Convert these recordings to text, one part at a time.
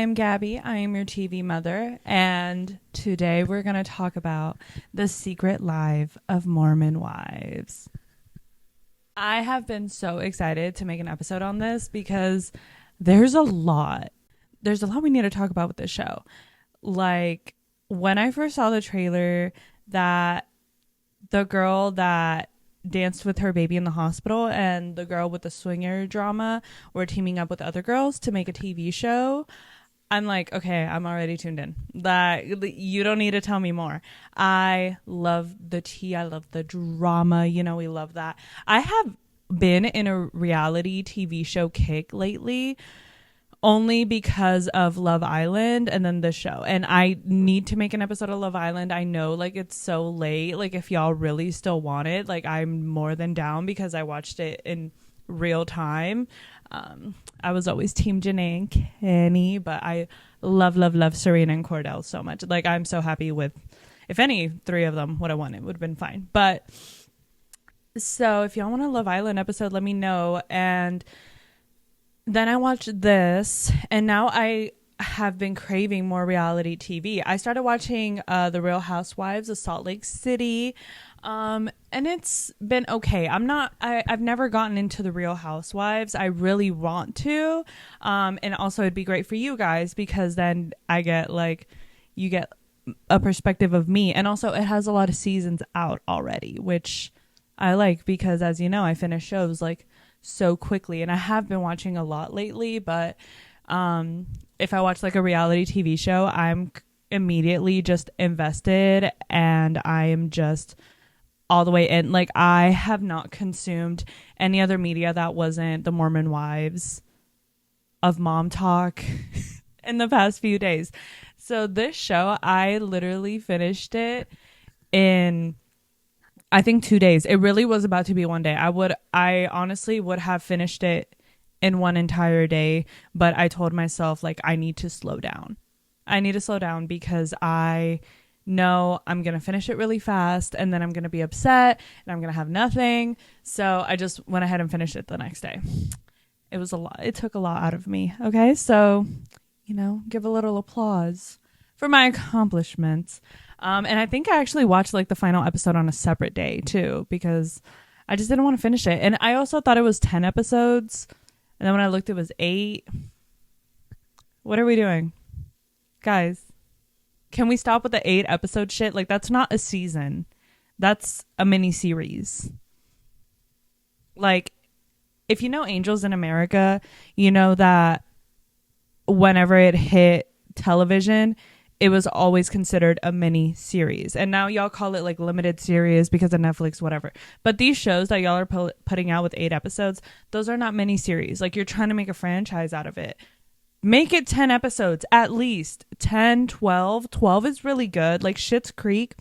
am Gabby. I am your TV mother. And today we're going to talk about the secret life of Mormon wives. I have been so excited to make an episode on this because there's a lot. There's a lot we need to talk about with this show. Like, when I first saw the trailer that the girl that danced with her baby in the hospital and the girl with the swinger drama were teaming up with other girls to make a TV show, I'm like, okay, I'm already tuned in. That you don't need to tell me more. I love the tea. I love the drama. You know, we love that. I have been in a reality TV show kick lately only because of Love Island and then the show. And I need to make an episode of Love Island. I know, like, it's so late. Like, if y'all really still want it, like, I'm more than down because I watched it in real time. I was always Team Janae and Kenny, but I love Serena and Cordell so much. Like, I'm so happy with, if any three of them would have won, it would have been fine. But so if y'all want a Love Island episode, let me know. And then I watched this, and now I have been craving more reality TV. I started watching The Real Housewives of Salt Lake City, and it's been okay. I've never gotten into The Real Housewives. I really want to, and also it'd be great for you guys because then I get, like, you get a perspective of me, and also it has a lot of seasons out already, which I like because, as you know, I finish shows, like, so quickly, and I have been watching a lot lately, but if I watch like a reality TV show, I'm immediately just invested and I am just all the way in. Like, I have not consumed any other media that wasn't the Mormon Wives of Mom Talk in the past few days. So this show, I literally finished it in, I think, 2 days. It really was about to be one day. I honestly would have finished it in one entire day, but I told myself, like, I need to slow down. I need to slow down because I know I'm going to finish it really fast and then I'm going to be upset and I'm going to have nothing. So I just went ahead and finished it the next day. It was a lot. It took a lot out of me. Okay. So, you know, give a little applause for my accomplishments. And I think I actually watched like the final episode on a separate day too, because I just didn't want to finish it. And I also thought it was 10 episodes. And then when I looked, it was 8. What are we doing? Guys, can we stop with the 8 episode shit? Like, that's not a season. That's a mini series. Like, if you know Angels in America, you know that whenever it hit television, it was always considered a mini series. And now y'all call it like limited series because of Netflix, whatever. But these shows that y'all are putting out with 8 episodes, those are not mini series. Like, you're trying to make a franchise out of it. Make it 10 episodes, at least 10, 12. 12 is really good. Like Schitt's Creek,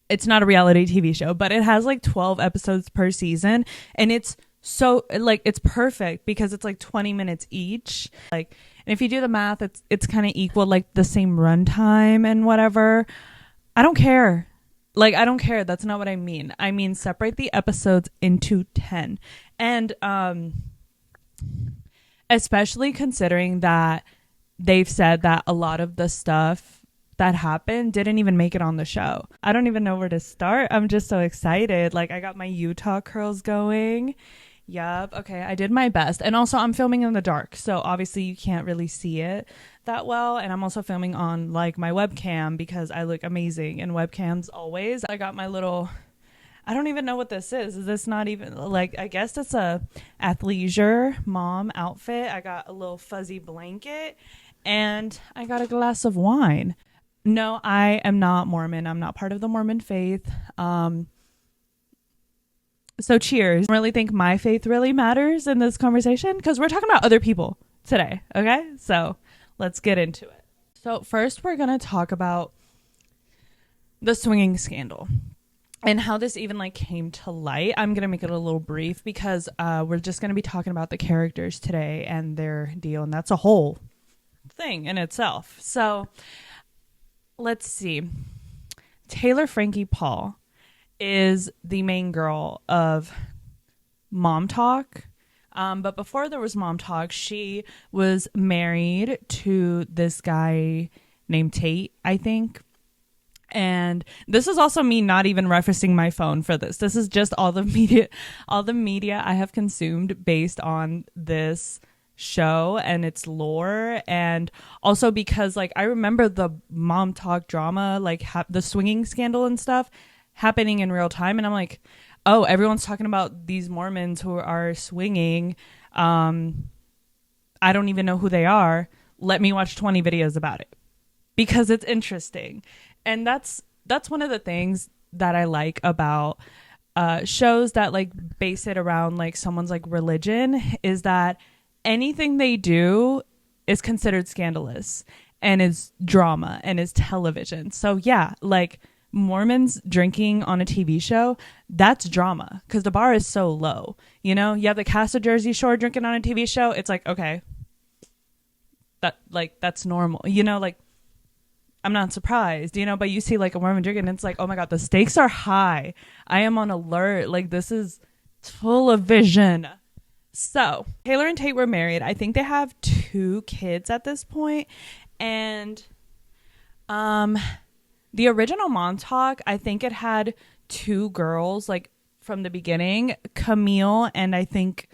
it's not a reality TV show, but it has like 12 episodes per season. And it's so, like, it's perfect because it's like 20 minutes each. Like, and if you do the math, it's kind of equal, like the same runtime and whatever. I don't care. Like, I don't care. That's not what I mean. I mean, separate the episodes into 10. And especially considering that they've said that a lot of the stuff that happened didn't even make it on the show. I don't even know where to start. I'm just so excited. Like, I got my Utah curls going. Yup. Okay, I did my best. And also, I'm filming in the dark, so obviously you can't really see it that well. And I'm also filming on, like, my webcam because I look amazing in webcams always. I got my little, I don't even know what this is. Is this not even, like, I guess it's a athleisure mom outfit. I got a little fuzzy blanket and I got a glass of wine. No, I am not Mormon. I'm not part of the Mormon faith. So cheers. I really think my faith really matters in this conversation because we're talking about other people today. Okay, so let's get into it. So first, we're going to talk about the swinging scandal and how this even like came to light. I'm going to make it a little brief because we're just going to be talking about the characters today and their deal. And that's a whole thing in itself. So let's see. Taylor Frankie Paul is the main girl of Mom Talk. But before there was Mom Talk, she was married to this guy named Tate, I think. And this is also me not even referencing my phone for this. This is just all the media I have consumed based on this show and its lore. And also because like I remember the Mom Talk drama, like the swinging scandal and stuff happening in real time. And I'm like, oh, everyone's talking about these Mormons who are swinging. I don't even know who they are. Let me watch 20 videos about it because it's interesting. And that's one of the things that I like about shows that like base it around like someone's like religion is that anything they do is considered scandalous and is drama and is television. So yeah, like Mormons drinking on a TV show, that's drama because the bar is so low. You know, you have the cast of Jersey Shore drinking on a TV show. It's like, okay, that's normal. You know, like I'm not surprised, you know, but you see like a Mormon drinking and it's like, oh my God, the stakes are high. I am on alert. Like this is full of vision. So Taylor and Tate were married. I think they have 2 kids at this point. And the original Mom Talk, I think it had 2 girls like from the beginning, Camille and I think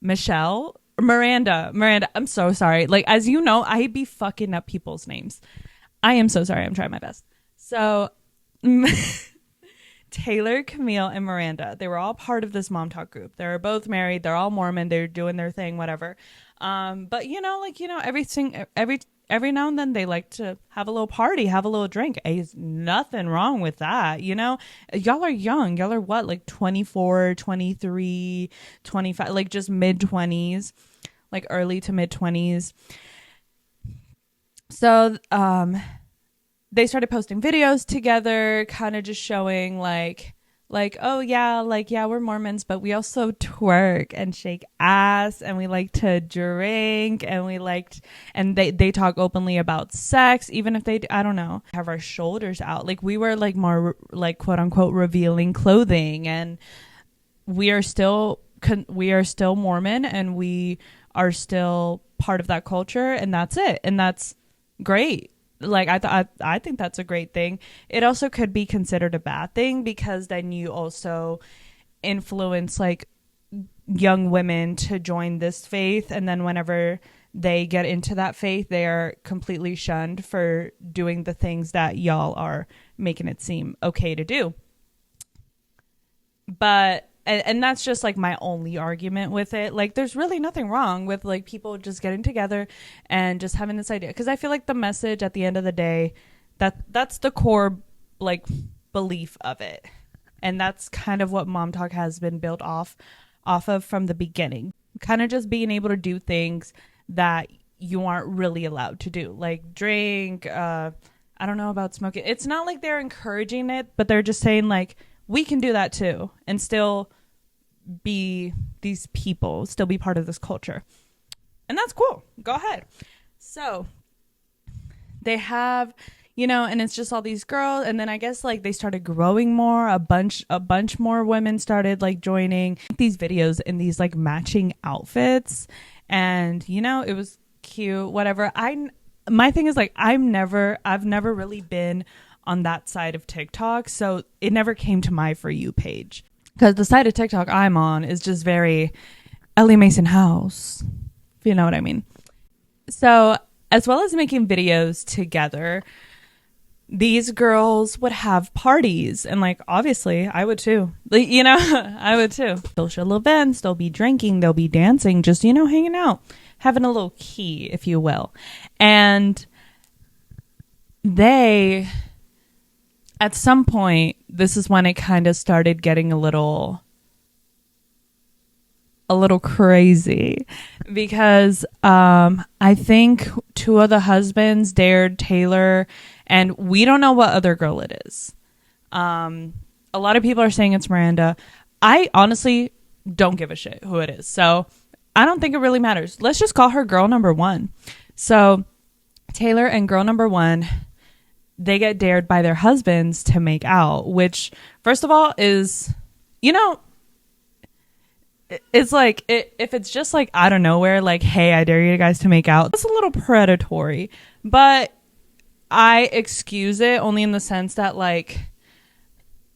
Miranda. I'm so sorry. Like, as you know, I be fucking up people's names. I am so sorry. I'm trying my best. So Taylor, Camille, and Miranda, they were all part of this Mom Talk group. They were both married. They're all Mormon. They're doing their thing, whatever. But every now and then they like to have a little party, have a little drink. There's nothing wrong with that. You know, y'all are young. Y'all are what? Like 24, 23, 25, like just mid 20s, like early to mid 20s. So they started posting videos together, kind of just showing like oh yeah, we're Mormons, but we also twerk and shake ass and we like to drink and they talk openly about sex, even if they, I don't know, have our shoulders out. Like we were like more like quote unquote revealing clothing, and we are still Mormon and we are still part of that culture, and that's it. And that's great. Like I think that's a great thing. It also could be considered a bad thing because then you also influence like young women to join this faith, and then whenever they get into that faith, they are completely shunned for doing the things that y'all are making it seem okay to do. But and that's just like my only argument with it. Like there's really nothing wrong with like people just getting together and just having this idea, because I feel like the message at the end of the day, that's the core like belief of it, and that's kind of what Mom Talk has been built off of from the beginning. Kind of just being able to do things that you aren't really allowed to do, like drink. I don't know about smoking. It's not like they're encouraging it, but they're just saying like we can do that too and still be these people, still be part of this culture. And that's cool. Go ahead. So they have, you know, and it's just all these girls. And then I guess like they started growing more. A bunch more women started like joining these videos in these like matching outfits. And, you know, it was cute, whatever. My thing is like, I've never really been on that side of TikTok. So it never came to my For You page. Because the side of TikTok I'm on is just very Ellie Mason House, if you know what I mean. So as well as making videos together, these girls would have parties. And like, obviously, I would too. Like, you know, I would too. Social events, they'll be drinking, they'll be dancing, just, you know, hanging out, having a little key, if you will. And they... at some point, this is when it kind of started getting a little crazy, because I think 2 of the husbands dared Taylor, and we don't know what other girl it is. A lot of people are saying it's Miranda. I honestly don't give a shit who it is, so I don't think it really matters. Let's just call her girl number 1. So Taylor and girl number 1, they get dared by their husbands to make out, which first of all is, you know, it's like if it's just like out of nowhere, like, hey, I dare you guys to make out, it's a little predatory. But I excuse it only in the sense that like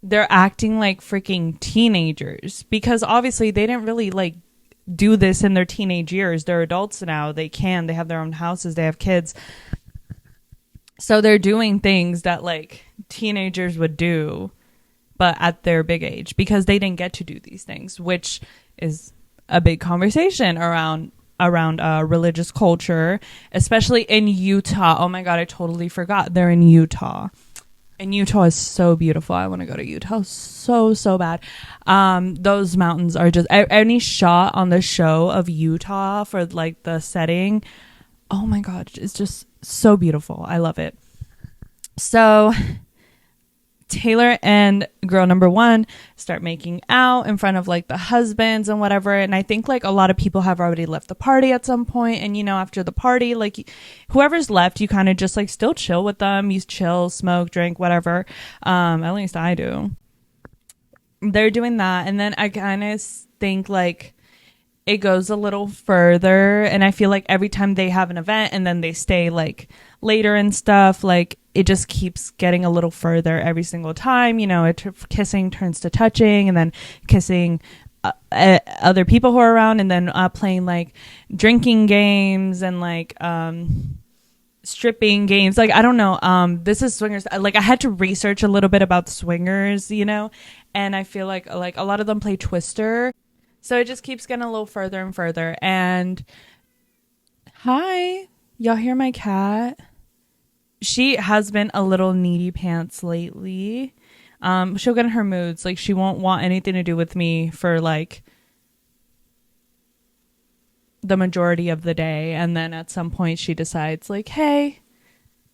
they're acting like freaking teenagers, because obviously they didn't really like do this in their teenage years. They're adults now. They have their own houses. They have kids. So they're doing things that like teenagers would do, but at their big age, because they didn't get to do these things, which is a big conversation around religious culture, especially in Utah. Oh my God, I totally forgot. They're in Utah. And Utah is so beautiful. I want to go to Utah so bad. Those mountains are just, any shot on the show of Utah for like the setting, oh my God, it's just so beautiful. I love it. So Taylor and girl number one start making out in front of like the husbands and whatever. And I think like a lot of people have already left the party at some point. And, you know, after the party, like whoever's left, you kind of just like still chill with them. You chill, smoke, drink, whatever. At least I do. They're doing that. And then I kind of think like it goes a little further. And I feel like every time they have an event and then they stay like later and stuff, like it just keeps getting a little further every single time. You know, kissing turns to touching, and then kissing other people who are around, and then playing like drinking games and like stripping games. Like, I don't know. This is swingers. Like, I had to research a little bit about swingers, you know, and I feel like a lot of them play Twister. So it just keeps getting a little further and further. And hi, y'all hear my cat? She has been a little needy pants lately. She'll get in her moods. Like, she won't want anything to do with me for like the majority of the day. And then at some point she decides like, hey,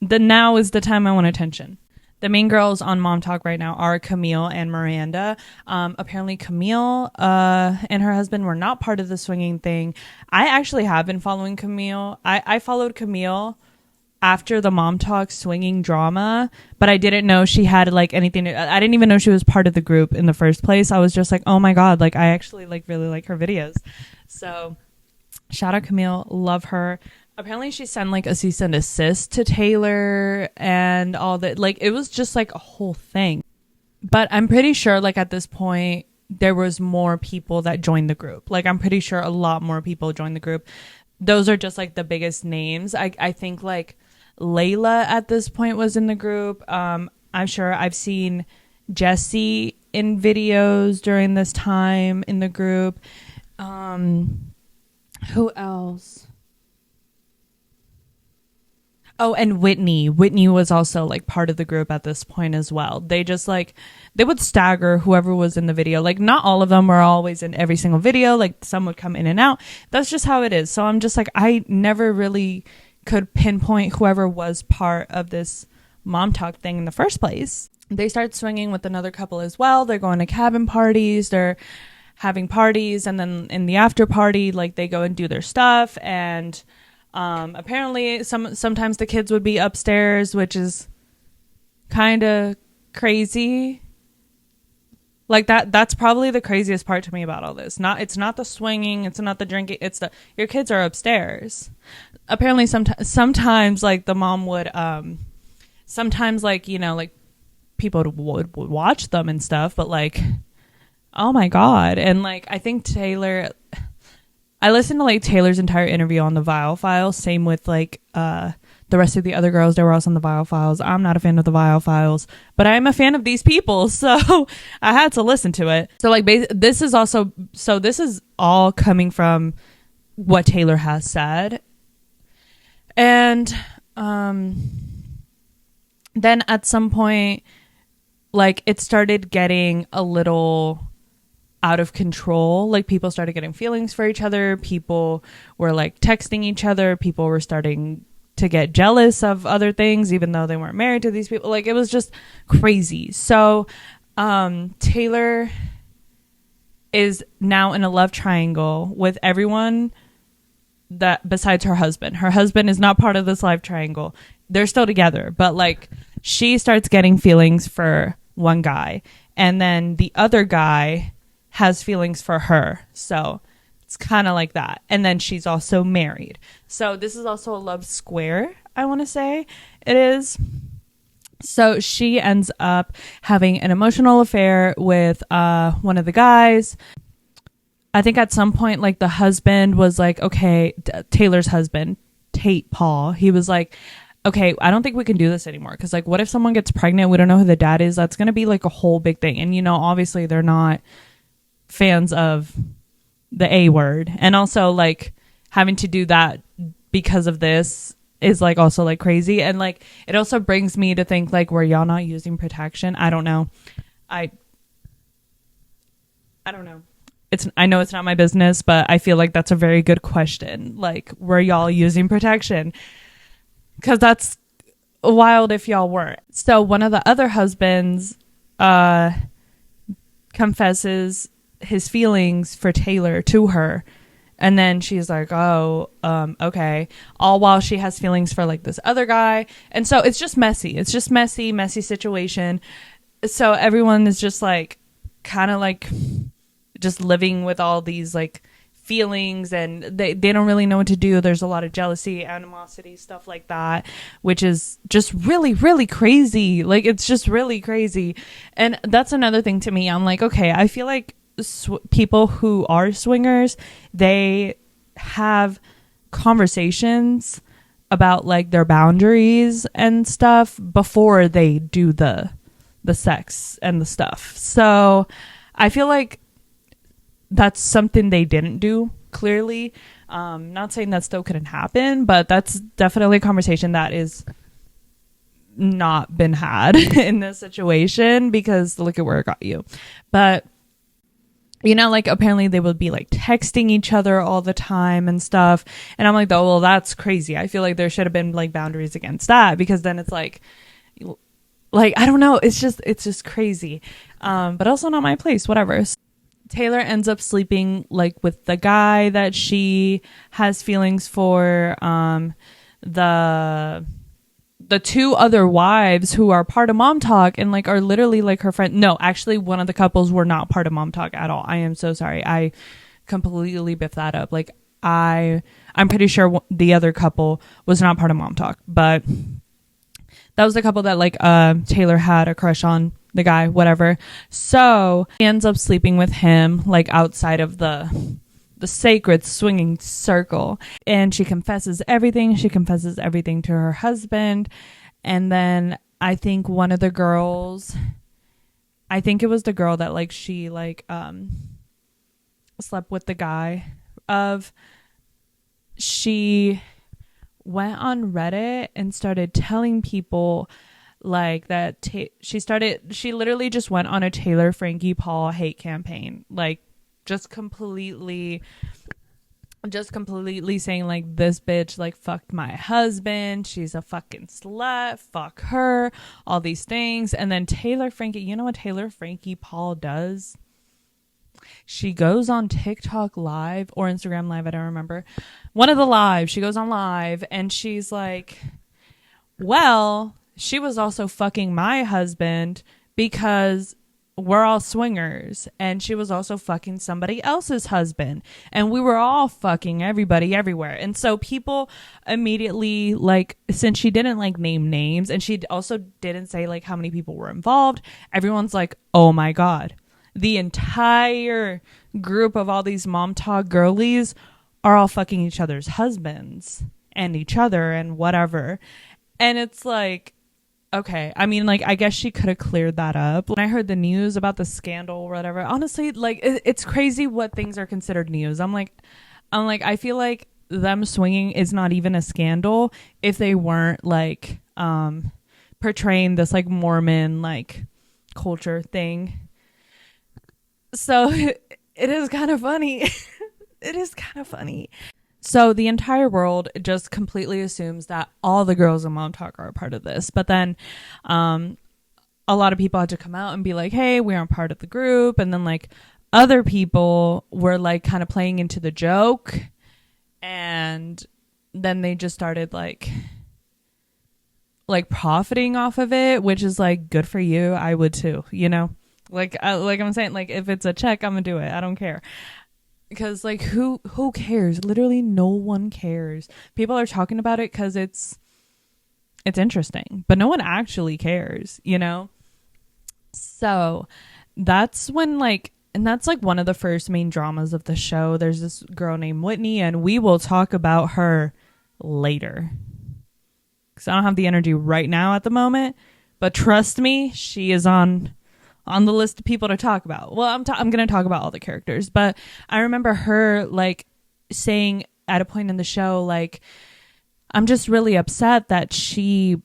now is the time I want attention. The main girls on Mom Talk right now are Camille and Miranda. Apparently Camille and her husband were not part of the swinging thing. I actually have been following Camille. I followed Camille after the Mom Talk swinging drama, but I didn't know she had like anything I didn't even know she was part of the group in the first place. I was just like, oh my God, like I actually like really like her videos. So shout out Camille, love her. Apparently she sent like a cease and desist to Taylor and all that. Like, it was just like a whole thing. But I'm pretty sure like at this point there was more people that joined the group. Like, I'm pretty sure a lot more people joined the group. Those are just like the biggest names. I think like Layla at this point was in the group. I'm sure I've seen Jesse in videos during this time in the group. Who else? Oh, and Whitney. Whitney was also like part of the group at this point as well. They just like, they would stagger whoever was in the video. Like, not all of them were always in every single video. Like, some would come in and out. That's just how it is. So I'm just like, I never really could pinpoint whoever was part of this Mom Talk thing in the first place. They start swinging with another couple as well. They're going to cabin parties. They're having parties. And then in the after party, like, they go and do their stuff. And apparently sometimes the kids would be upstairs, which is kind of crazy. Like, that's probably the craziest part to me about all this. It's not the swinging, it's not the drinking, it's your kids are upstairs. Apparently sometimes like the mom would sometimes like, you know, like people would watch them and stuff, but like, oh my God. And like, I think I listened to like Taylor's entire interview on the Vial Files. Same with like the rest of the other girls that were also on the Vial Files. I'm not a fan of the Vial Files, but I am a fan of these people, so I had to listen to it. So like this is all coming from what Taylor has said. And then at some point, like, it started getting a little out of control. Like, people started getting feelings for each other. People were like texting each other. People were starting to get jealous of other things, even though they weren't married to these people. Like, it was just crazy. So Taylor is now in a love triangle with everyone that besides her husband. Her husband is not part of this love triangle. They're still together, but like, she starts getting feelings for one guy, and then the other guy has feelings for her. So it's kind of like that. And then she's also married. So this is also a love square, I want to say it is. So she ends up having an emotional affair with one of the guys. I think at some point, like, the husband was like, okay, Taylor's husband, Tate Paul, he was like, okay, I don't think we can do this anymore. Because, like, what if someone gets pregnant? We don't know who the dad is. That's going to be, like, a whole big thing. And, you know, obviously they're not fans of the A word. And also, like, having to do that because of this is, like, also, like, crazy. And, like, it also brings me to think, like, were y'all not using protection? I don't know. I don't know. I know it's not my business, but I feel like that's a very good question. Like, were y'all using protection? Because that's wild if y'all weren't. So one of the other husbands confesses his feelings for Taylor to her. And then she's like, oh, okay. All while she has feelings for, like, this other guy. And so it's just messy. It's just messy situation. So everyone is just, like, kind of, like, just living with all these, like, feelings, and they don't really know what to do. There's a lot of jealousy, animosity, stuff like that, which is just really, really crazy. Like, it's just really crazy. And that's another thing to me. I'm like, okay, I feel like people who are swingers, they have conversations about, like, their boundaries and stuff before they do the sex and the stuff. So I feel like that's something they didn't do, clearly. Not saying that still couldn't happen, but that's definitely a conversation that is not been had in this situation, because look at where it got you. But, you know, like, apparently they would be, like, texting each other all the time and stuff. And I'm like, oh, well, that's crazy. I feel like there should have been, like, boundaries against that, because then it's like, I don't know. It's just crazy. But also not my place, whatever. Taylor ends up sleeping, like, with the guy that she has feelings for. The two other wives who are part of Mom Talk and, like, are literally, like, her friend. No, actually, one of the couples were not part of Mom Talk at all. I am so sorry. I completely biffed that up. Like, I'm pretty sure the other couple was not part of Mom Talk, but that was the couple that, like, Taylor had a crush on. The guy, whatever. So he ends up sleeping with him, like, outside of the sacred swinging circle. And she confesses everything. She confesses everything to her husband. And then I think one of the girls, I think it was the girl that, like, she, like, slept with the guy of, she went on Reddit and started telling people, like, that she literally just went on a Taylor Frankie Paul hate campaign, like, just completely saying, like, this bitch, like, fucked my husband, she's a fucking slut, fuck her, all these things. And then Taylor Frankie, you know what Taylor Frankie Paul does? She goes on TikTok live or Instagram live, I don't remember, one of the lives. She goes on live and she's like, well, she was also fucking my husband because we're all swingers, and she was also fucking somebody else's husband, and we were all fucking everybody everywhere. And so people immediately, like, since she didn't, like, name names, and she also didn't say, like, how many people were involved, everyone's like, oh my god, the entire group of all these Mom Talk girlies are all fucking each other's husbands and each other and whatever. And it's like, okay, I mean, like, I guess she could have cleared that up. When I heard the news about the scandal or whatever, honestly, like, it's crazy what things are considered news. I'm like, I feel like them swinging is not even a scandal if they weren't, like, portraying this, like, Mormon, like, culture thing. So it is kind of funny. It is kind of funny. So the entire world just completely assumes that all the girls in Mom Talk are a part of this. But then a lot of people had to come out and be like, hey, we aren't part of the group. And then, like, other people were, like, kind of playing into the joke. And then they just started, like profiting off of it, which is, like, good for you. I would too, you know? Like I'm saying, like if it's a check, I'm gonna do it. I don't care. Because like who cares? Literally no one cares. People are talking about it because it's interesting, but no one actually cares, you know? So that's when like, and that's like one of the first main dramas of the show. There's this girl named Whitney, and we will talk about her later. Because I don't have the energy right now at the moment, but trust me, she is on the list of people to talk about. Well, I'm going to talk about all the characters, but I remember her like saying at a point in the show, like, I'm just really upset that she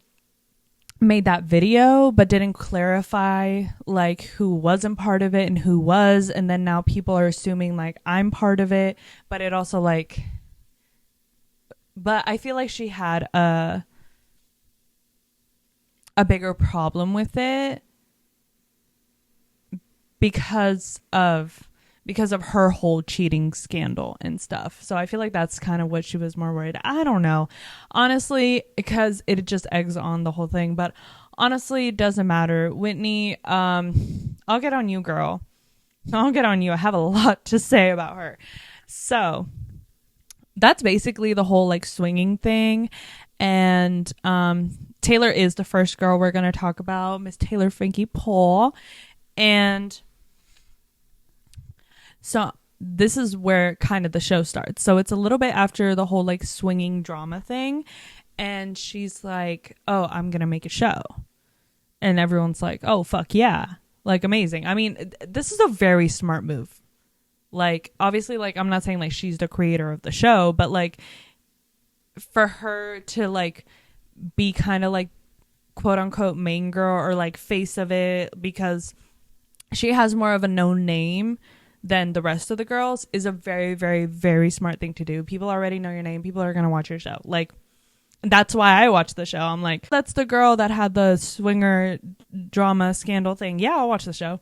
made that video but didn't clarify like who wasn't part of it and who was, and then now people are assuming like I'm part of it, but it also like, but I feel like she had a bigger problem with it because of her whole cheating scandal and stuff. So I feel like that's kind of what she was more worried. I don't know, honestly, because it just eggs on the whole thing. But honestly, it doesn't matter. Whitney, I'll get on you, girl. I'll get on you. I have a lot to say about her. So that's basically the whole like swinging thing. And Taylor is the first girl we're going to talk about, Miss Taylor Frankie Paul. And so this is where kind of the show starts. So it's a little bit after the whole like swinging drama thing. And she's like, oh, I'm going to make a show. And everyone's like, oh, fuck yeah. Like, amazing. I mean, this is a very smart move. Like, obviously, like, I'm not saying like she's the creator of the show, but like for her to like be kind of like quote unquote main girl or like face of it, because she has more of a known name than the rest of the girls, is a very, very, very smart thing to do. People already know your name. People are going to watch your show. Like, that's why I watch the show. I'm like, that's the girl that had the swinger drama scandal thing. Yeah, I'll watch the show.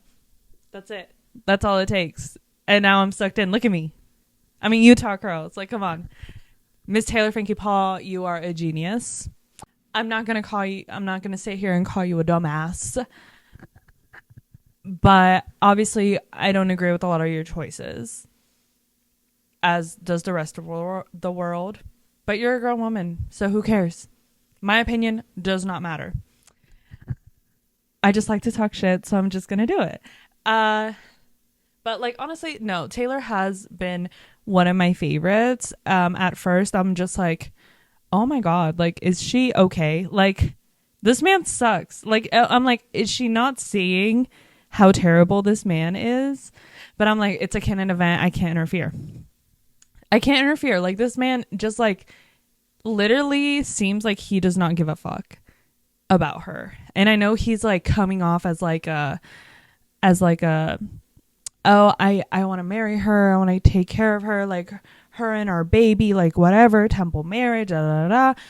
That's it. That's all it takes. And now I'm sucked in. Look at me. I mean, Utah girl. It's like, come on. Miss Taylor Frankie Paul, you are a genius. I'm not going to sit here and call you a dumbass. But obviously, I don't agree with a lot of your choices, as does the rest of the world. But you're a grown woman, so who cares? My opinion does not matter. I just like to talk shit, so I'm just going to do it. But like, honestly, no, Taylor has been one of my favorites. At first, I'm just like, oh my God, like, is she okay? Like, this man sucks. Like, I'm like, is she not seeing how terrible this man is? But I'm like, it's a canon event. I can't interfere. Like, this man just like literally seems like he does not give a fuck about her. And I know he's like coming off as like a oh, I want to marry her, I want to take care of her, like her and our baby, like whatever, temple marriage, da da da.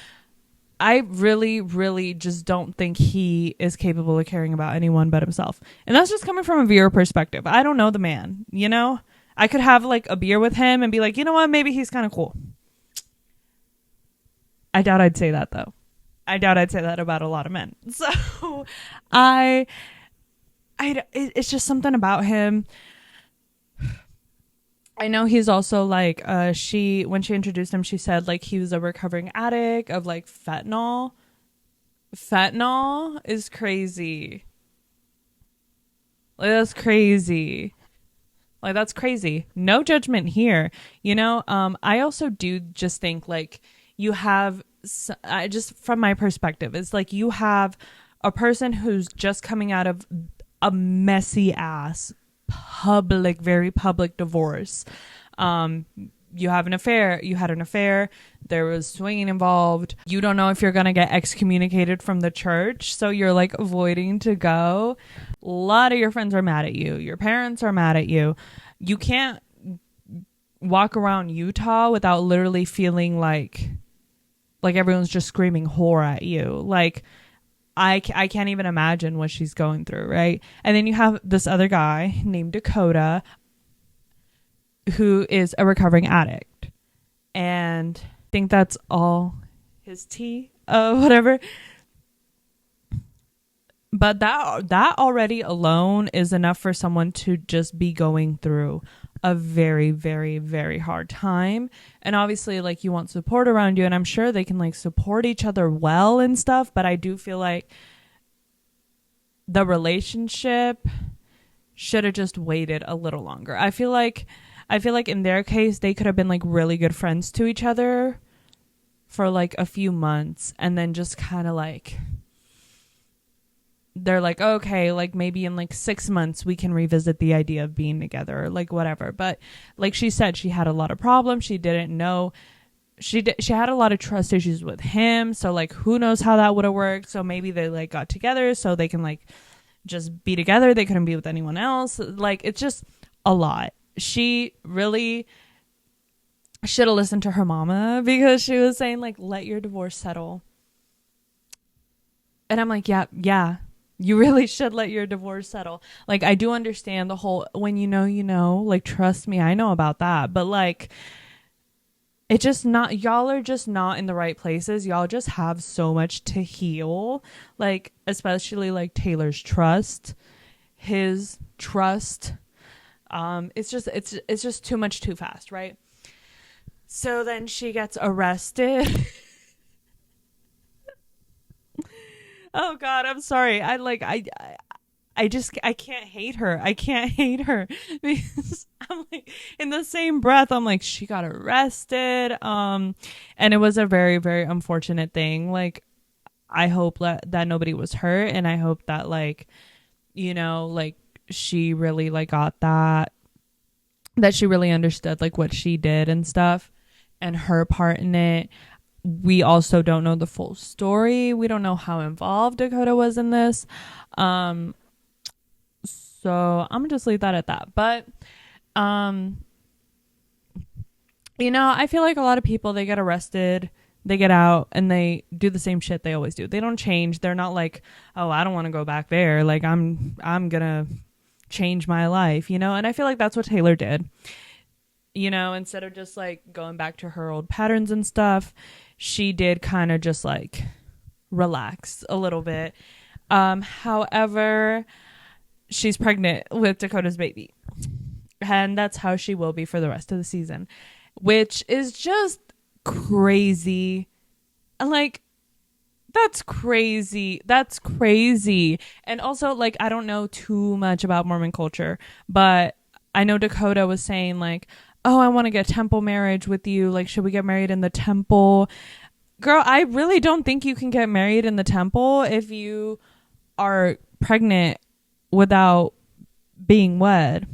I really, really just don't think he is capable of caring about anyone but himself. And that's just coming from a viewer perspective. I don't know the man, you know? I could have like a beer with him and be like, you know what? Maybe he's kind of cool. I doubt I'd say that though. I doubt I'd say that about a lot of men. So it's just something about him. I know he's also like, when she introduced him, she said like he was a recovering addict of like fentanyl. Fentanyl is crazy. Like, that's crazy. Like, that's crazy. No judgment here. You know, I also do just think like you have, just from my perspective, it's like you have a person who's just coming out of a messy ass very public divorce. You have an affair. You had an affair. There was swinging involved. You don't know if you're going to get excommunicated from the church. So you're like avoiding to go. A lot of your friends are mad at you. Your parents are mad at you. You can't walk around Utah without literally feeling like everyone's just screaming whore at you. Like, I can't even imagine what she's going through, right? And then you have this other guy named Dakota who is a recovering addict. And I think that's all his tea, whatever. But that already alone is enough for someone to just be going through a very, very, very hard time. And obviously, like, you want support around you, and I'm sure they can like support each other well and stuff, but I do feel like the relationship should have just waited a little longer. I feel like in their case they could have been like really good friends to each other for like a few months, and then just kind of like they're like, okay, like maybe in like 6 months we can revisit the idea of being together, or like whatever. But like she said, she had a lot of problems. She didn't know. She had a lot of trust issues with him. So like, who knows how that would have worked. So maybe they like got together so they can like just be together. They couldn't be with anyone else. Like, it's just a lot. She really should have listened to her mama, because she was saying like, let your divorce settle. And I'm like, yeah, you really should let your divorce settle. Like, I do understand the whole, when you know, like, trust me, I know about that. But like, it's just not, y'all are just not in the right places. Y'all just have so much to heal. Like, especially like Taylor's trust, his trust. It's just too much too fast, right? So then she gets arrested. Oh God, I'm sorry. I can't hate her. I can't hate her because I'm like, in the same breath, I'm like, she got arrested. And it was a very, very unfortunate thing. Like, I hope that nobody was hurt, and I hope that like, you know, like she really like got that she really understood like what she did and stuff and her part in it. We also don't know the full story. We don't know how involved Dakota was in this. So I'm gonna just leave that at that. But you know, I feel like a lot of people, they get arrested, they get out, and they do the same shit they always do. They don't change. They're not like, oh, I don't want to go back there. Like, I'm gonna change my life, you know? And I feel like that's what Taylor did. You know, instead of just like going back to her old patterns and stuff, she did kind of just like relax a little bit. However, she's pregnant with Dakota's baby, and that's how she will be for the rest of the season, which is just crazy. Like, that's crazy. And also, like, I don't know too much about Mormon culture, but I know Dakota was saying like, oh, I want to get temple marriage with you. Like, should we get married in the temple? Girl, I really don't think you can get married in the temple if you are pregnant without being wed.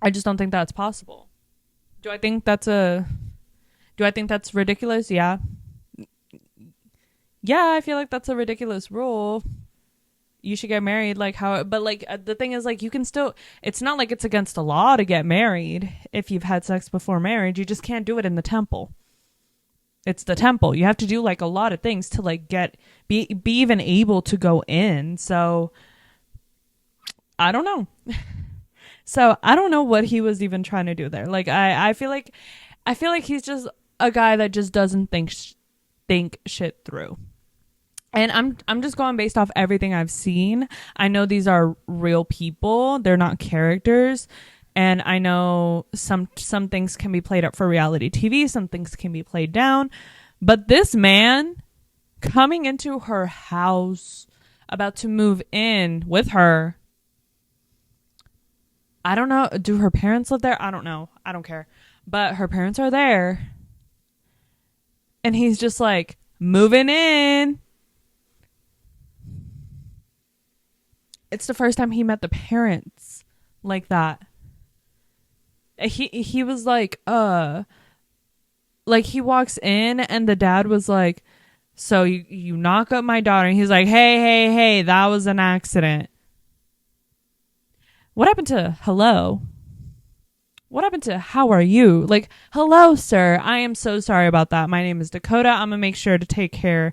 I just don't think that's possible. Do I think that's ridiculous? Yeah. Yeah, I feel like that's a ridiculous rule. You should get married like how, but like the thing is, like, you can still, it's not like it's against the law to get married if you've had sex before marriage. You just can't do it in the temple. It's the temple. You have to do like a lot of things to like be even able to go in. So I don't know. So I don't know what he was even trying to do there. Like, I feel like he's just a guy that just doesn't think shit through. And I'm just going based off everything I've seen. I know these are real people. They're not characters. And I know some things can be played up for reality TV. Some things can be played down. But this man coming into her house, about to move in with her. I don't know. Do her parents live there? I don't know. I don't care. But her parents are there. And he's just like, moving in. It's the first time he met the parents like that. He was like he walks in and the dad was like, so you knock up my daughter, and he's like, hey, that was an accident. What happened to hello? What happened to how are you? Like, hello, sir. I am so sorry about that. My name is Dakota. I'm gonna make sure to take care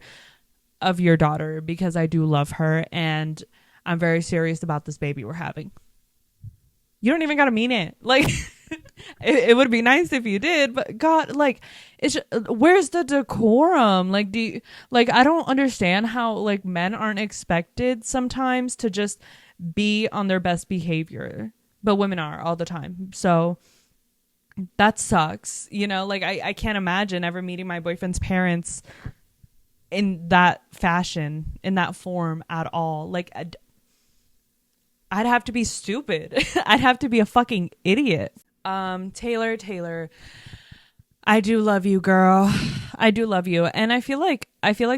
of your daughter because I do love her, and I'm very serious about this baby we're having. You don't even gotta mean it. Like, It would be nice if you did, but God, like, where's the decorum? Like, I don't understand how like men aren't expected sometimes to just be on their best behavior, but women are all the time. So that sucks, like I can't imagine ever meeting my boyfriend's parents in that fashion, in that form at all. Like I'd have to be stupid. I'd have to be a fucking idiot. Taylor, I do love you, girl. I do love you. And I feel like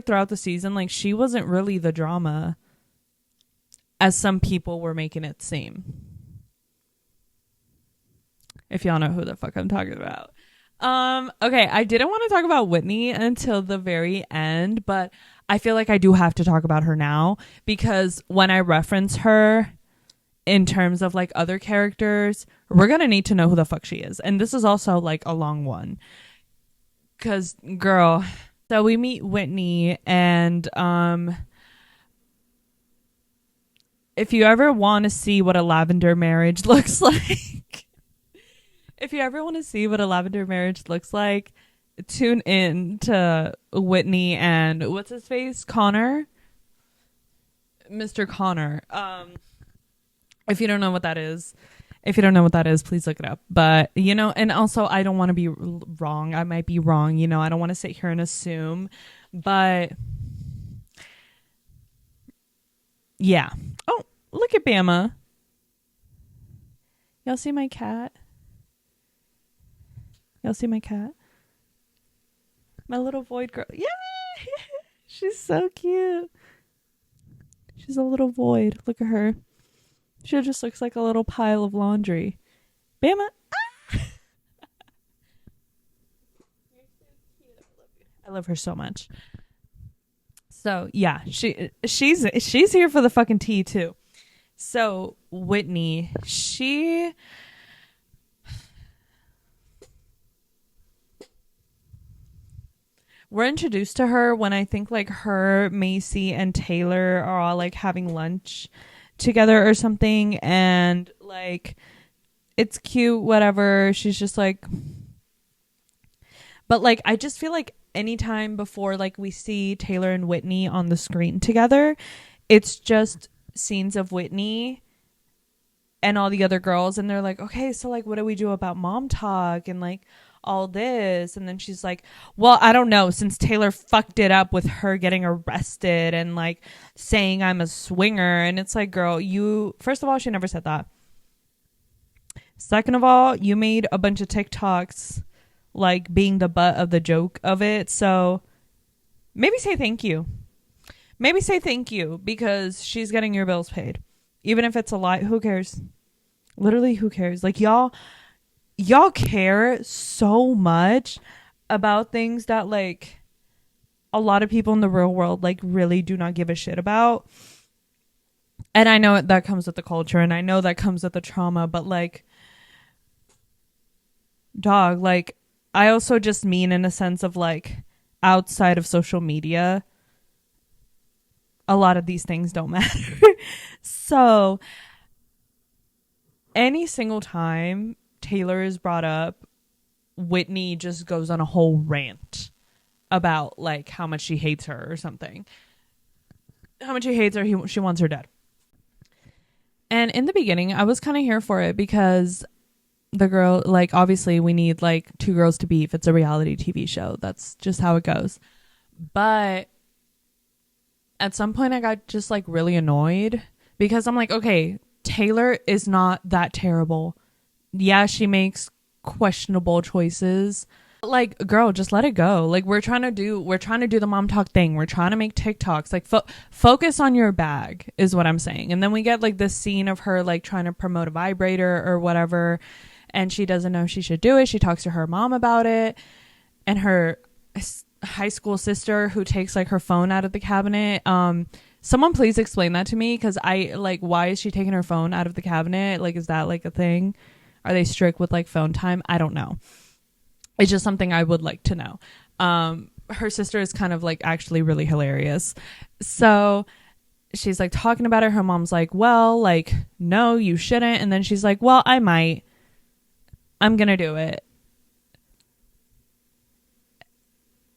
throughout the season, like she wasn't really the drama as some people were making it seem. If y'all know who the fuck I'm talking about. Okay, I didn't want to talk about Whitney until the very end, but I feel like I do have to talk about her now because when I reference her in terms of like other characters, we're gonna need to know who the fuck she is. And this is also like a long one. Cause girl, so we meet Whitney and if you ever want to see what a lavender marriage looks like, tune in to Whitney and what's his face? Connor? Mr. Connor. If you don't know what that is, please look it up. But, and also I don't want to be wrong. I might be wrong. I don't want to sit here and assume. But, yeah. Oh, look at Bama. Y'all see my cat? My little void girl. Yeah! She's so cute. She's a little void. Look at her. She just looks like a little pile of laundry. Bama. Ah! You're so cute. I love you. I love her so much. So yeah, she's here for the fucking tea too. So Whitney, we're introduced to her when I think like her, Macy, and Taylor are all like having lunch together or something, and like it's cute, whatever. She's just like, but like I just feel like anytime before like we see Taylor and Whitney on the screen together, it's just scenes of Whitney and all the other girls, and they're like, okay, so like what do we do about mom talk and like all this? And then she's like, well, I don't know, since Taylor fucked it up with her getting arrested and like saying I'm a swinger. And it's like, girl, you, first of all, she never said that. Second of all, you made a bunch of TikToks like being the butt of the joke of it. So maybe say thank you. Because she's getting your bills paid. Even if it's a lie, who cares? Literally, who cares? Like y'all care so much about things that like a lot of people in the real world like really do not give a shit about. And I know that comes with the culture, and I know that comes with the trauma, but like, dog, like I also just mean in a sense of like outside of social media, a lot of these things don't matter. So any single time Taylor is brought up, Whitney just goes on a whole rant about like how much she hates her or something. How much she hates her, she wants her dead. And in the beginning, I was kind of here for it because the girl, like, obviously we need like two girls to beef. It's a reality TV show. That's just how it goes. But at some point I got just like really annoyed because I'm like, okay, Taylor is not that terrible. Yeah, she makes questionable choices. Like, girl, just let it go. Like, we're trying to do the mom talk thing. We're trying to make TikToks. Like, focus on your bag is what I'm saying. And then we get like this scene of her like trying to promote a vibrator or whatever, and she doesn't know she should do it. She talks to her mom about it, and her high school sister who takes like her phone out of the cabinet. Someone please explain that to me, because I like, why is she taking her phone out of the cabinet? Like, is that like a thing? Are they strict with like phone time? I don't know. It's just something I would like to know. Her sister is kind of like actually really hilarious. So she's like talking about it. Her mom's like, well, like, no, you shouldn't. And then she's like, well, I might. I'm gonna do it.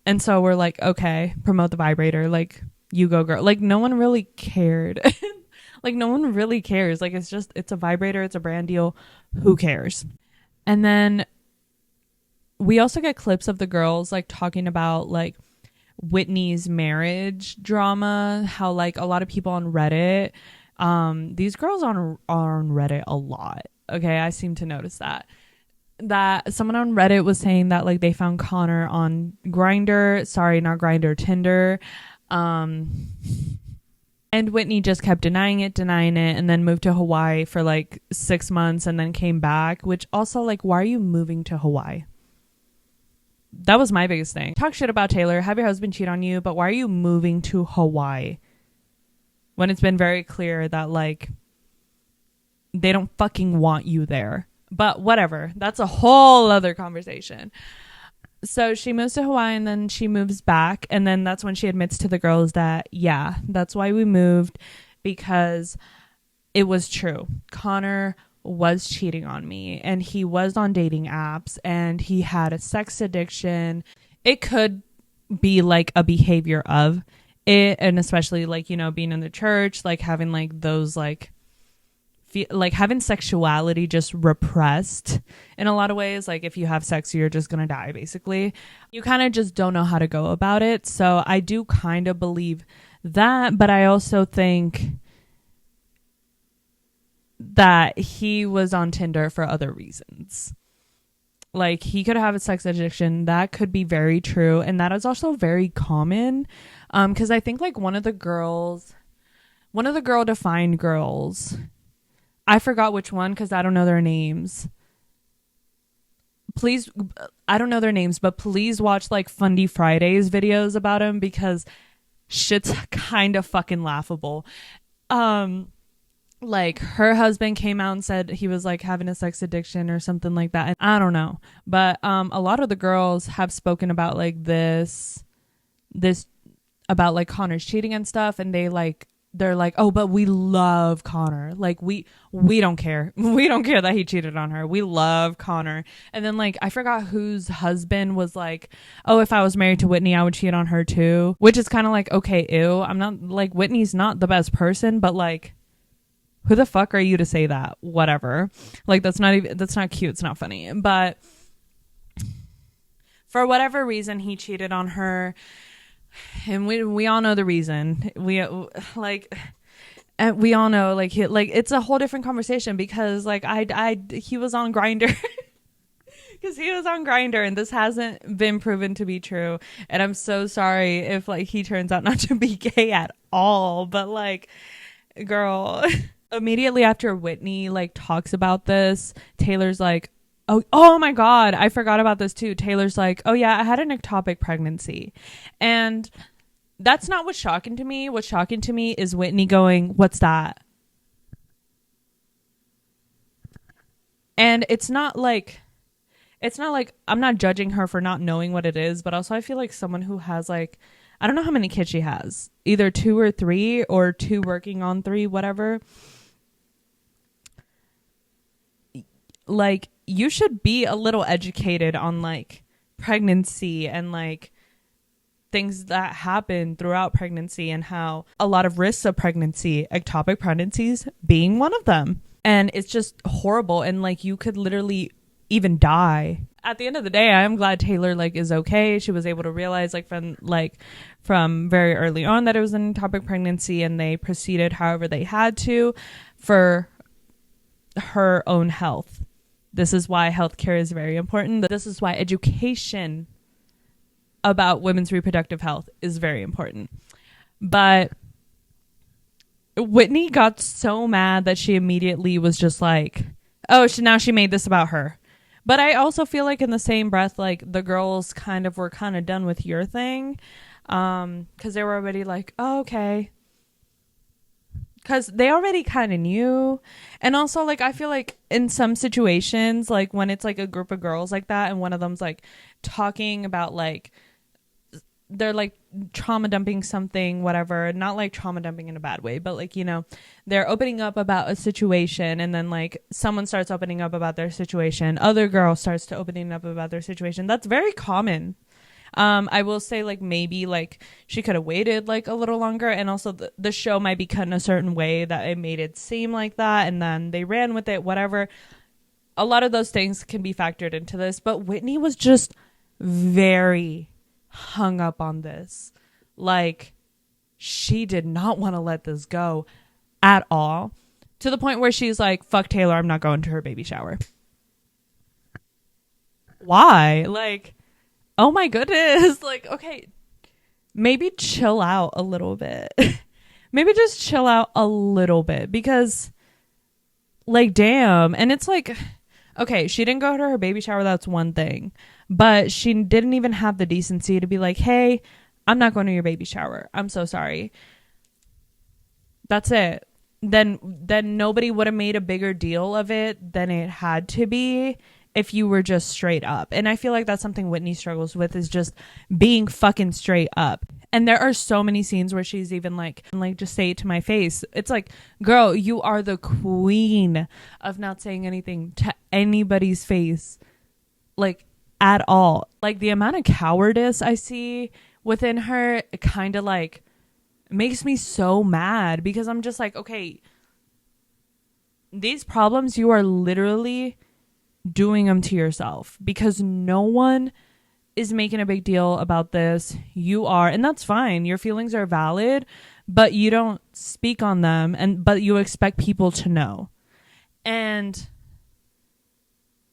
And so we're like, okay, promote the vibrator. Like, you go, girl. Like, no one really cared. Like, no one really cares. Like, it's a vibrator. It's a brand deal. Who cares? And then we also get clips of the girls, like, talking about, like, Whitney's marriage drama. How, like, a lot of people on Reddit, these girls are on Reddit a lot. Okay, I seem to notice that someone on Reddit was saying that, like, they found Connor on Grindr. Sorry, not Grindr, Tinder. And Whitney just kept denying it, and then moved to Hawaii for like 6 months and then came back, which also, like, why are you moving to Hawaii? That was my biggest thing. Talk shit about Taylor, have your husband cheat on you, but why are you moving to Hawaii when it's been very clear that, like, they don't fucking want you there? But whatever. That's a whole other conversation. So she moves to Hawaii and then she moves back. And then that's when she admits to the girls that, yeah, that's why we moved, because it was true. Connor was cheating on me and he was on dating apps and he had a sex addiction. It could be like a behavior of it. And especially, like, you know, being in the church, like having like those like having sexuality just repressed in a lot of ways. Like, if you have sex, you're just gonna die, basically. You kind of just don't know how to go about it. So I do kind of believe that, but I also think that he was on Tinder for other reasons. Like, he could have a sex addiction. That could be very true, and that is also very common, because I think, like, one of the girl defined girls, I forgot which one because I don't know their names. Please, I don't know their names, but please watch, like, Fundy Fridays videos about him because shit's kind of fucking laughable. Like, her husband came out and said he was, like, having a sex addiction or something like that. I don't know. But a lot of the girls have spoken about, like, this about, like, Connor's cheating and stuff, and they're like, oh, but we love Connor. Like, we don't care. We don't care that he cheated on her. We love Connor. And then, like, I forgot whose husband was like, oh, if I was married to Whitney, I would cheat on her too. Which is kind of like, okay, ew. I'm not, like, Whitney's not the best person, but, like, who the fuck are you to say that? Whatever. Like, that's not cute. It's not funny. But for whatever reason, he cheated on her. And we all know the reason. We all know, like, it's a whole different conversation because, like, he was on Grindr. Because he was on Grindr and this hasn't been proven to be true. And I'm so sorry if, like, he turns out not to be gay at all. But, like, girl, immediately after Whitney, like, talks about this, Taylor's like, oh my God, I forgot about this too. Taylor's like, oh yeah, I had an ectopic pregnancy. And that's not what's shocking to me. What's shocking to me is Whitney going, what's that? And it's not like I'm not judging her for not knowing what it is, but also I feel like someone who has, like, I don't know how many kids she has, either 2 or 3 or 2 working on 3, whatever. Like, you should be a little educated on, like, pregnancy and, like, things that happen throughout pregnancy and how a lot of risks of pregnancy, ectopic pregnancies being one of them. And it's just horrible. And, like, you could literally even die. At the end of the day, I am glad Taylor, like, is okay. She was able to realize, like, from very early on that it was an ectopic pregnancy, and they proceeded however they had to for her own health. This is why healthcare is very important. This is why education about women's reproductive health is very important. But Whitney got so mad that she immediately was just like, oh, now she made this about her. But I also feel like in the same breath, like, the girls were kind of done with your thing. Because they were already like, oh, okay. Because they already kind of knew. And also, like, I feel like in some situations, like, when it's, like, a group of girls like that and one of them's, like, talking about, like, they're, like, trauma dumping something, whatever, not like trauma dumping in a bad way, but like, you know, they're opening up about a situation, and then like someone starts opening up about their situation, other girl starts to opening up about their situation. That's very common. I will say, like, maybe like she could have waited like a little longer, and also the show might be cut in a certain way that it made it seem like that, and then they ran with it, whatever. A lot of those things can be factored into this, but Whitney was just very hung up on this. Like, she did not want to let this go at all, to the point where she's like, fuck Taylor, I'm not going to her baby shower. Why? Like, oh my goodness. Like, okay, maybe chill out a little bit. Maybe just chill out a little bit, because like, damn. And it's like, okay, she didn't go to her baby shower, that's one thing, but she didn't even have the decency to be like, hey, I'm not going to your baby shower, I'm so sorry. That's it. Then nobody would have made a bigger deal of it than it had to be if you were just straight up. And I feel like that's something Whitney struggles with, is just being fucking straight up. And there are so many scenes where she's even like, just say it to my face. It's like, girl, you are the queen of not saying anything to anybody's face, like, at all. Like, the amount of cowardice I see within her, it kind of like makes me so mad, because I'm just like, okay, these problems, you are literally doing them to yourself, because no one is making a big deal about this. You are, and that's fine. Your feelings are valid, but you don't speak on them, but you expect people to know. And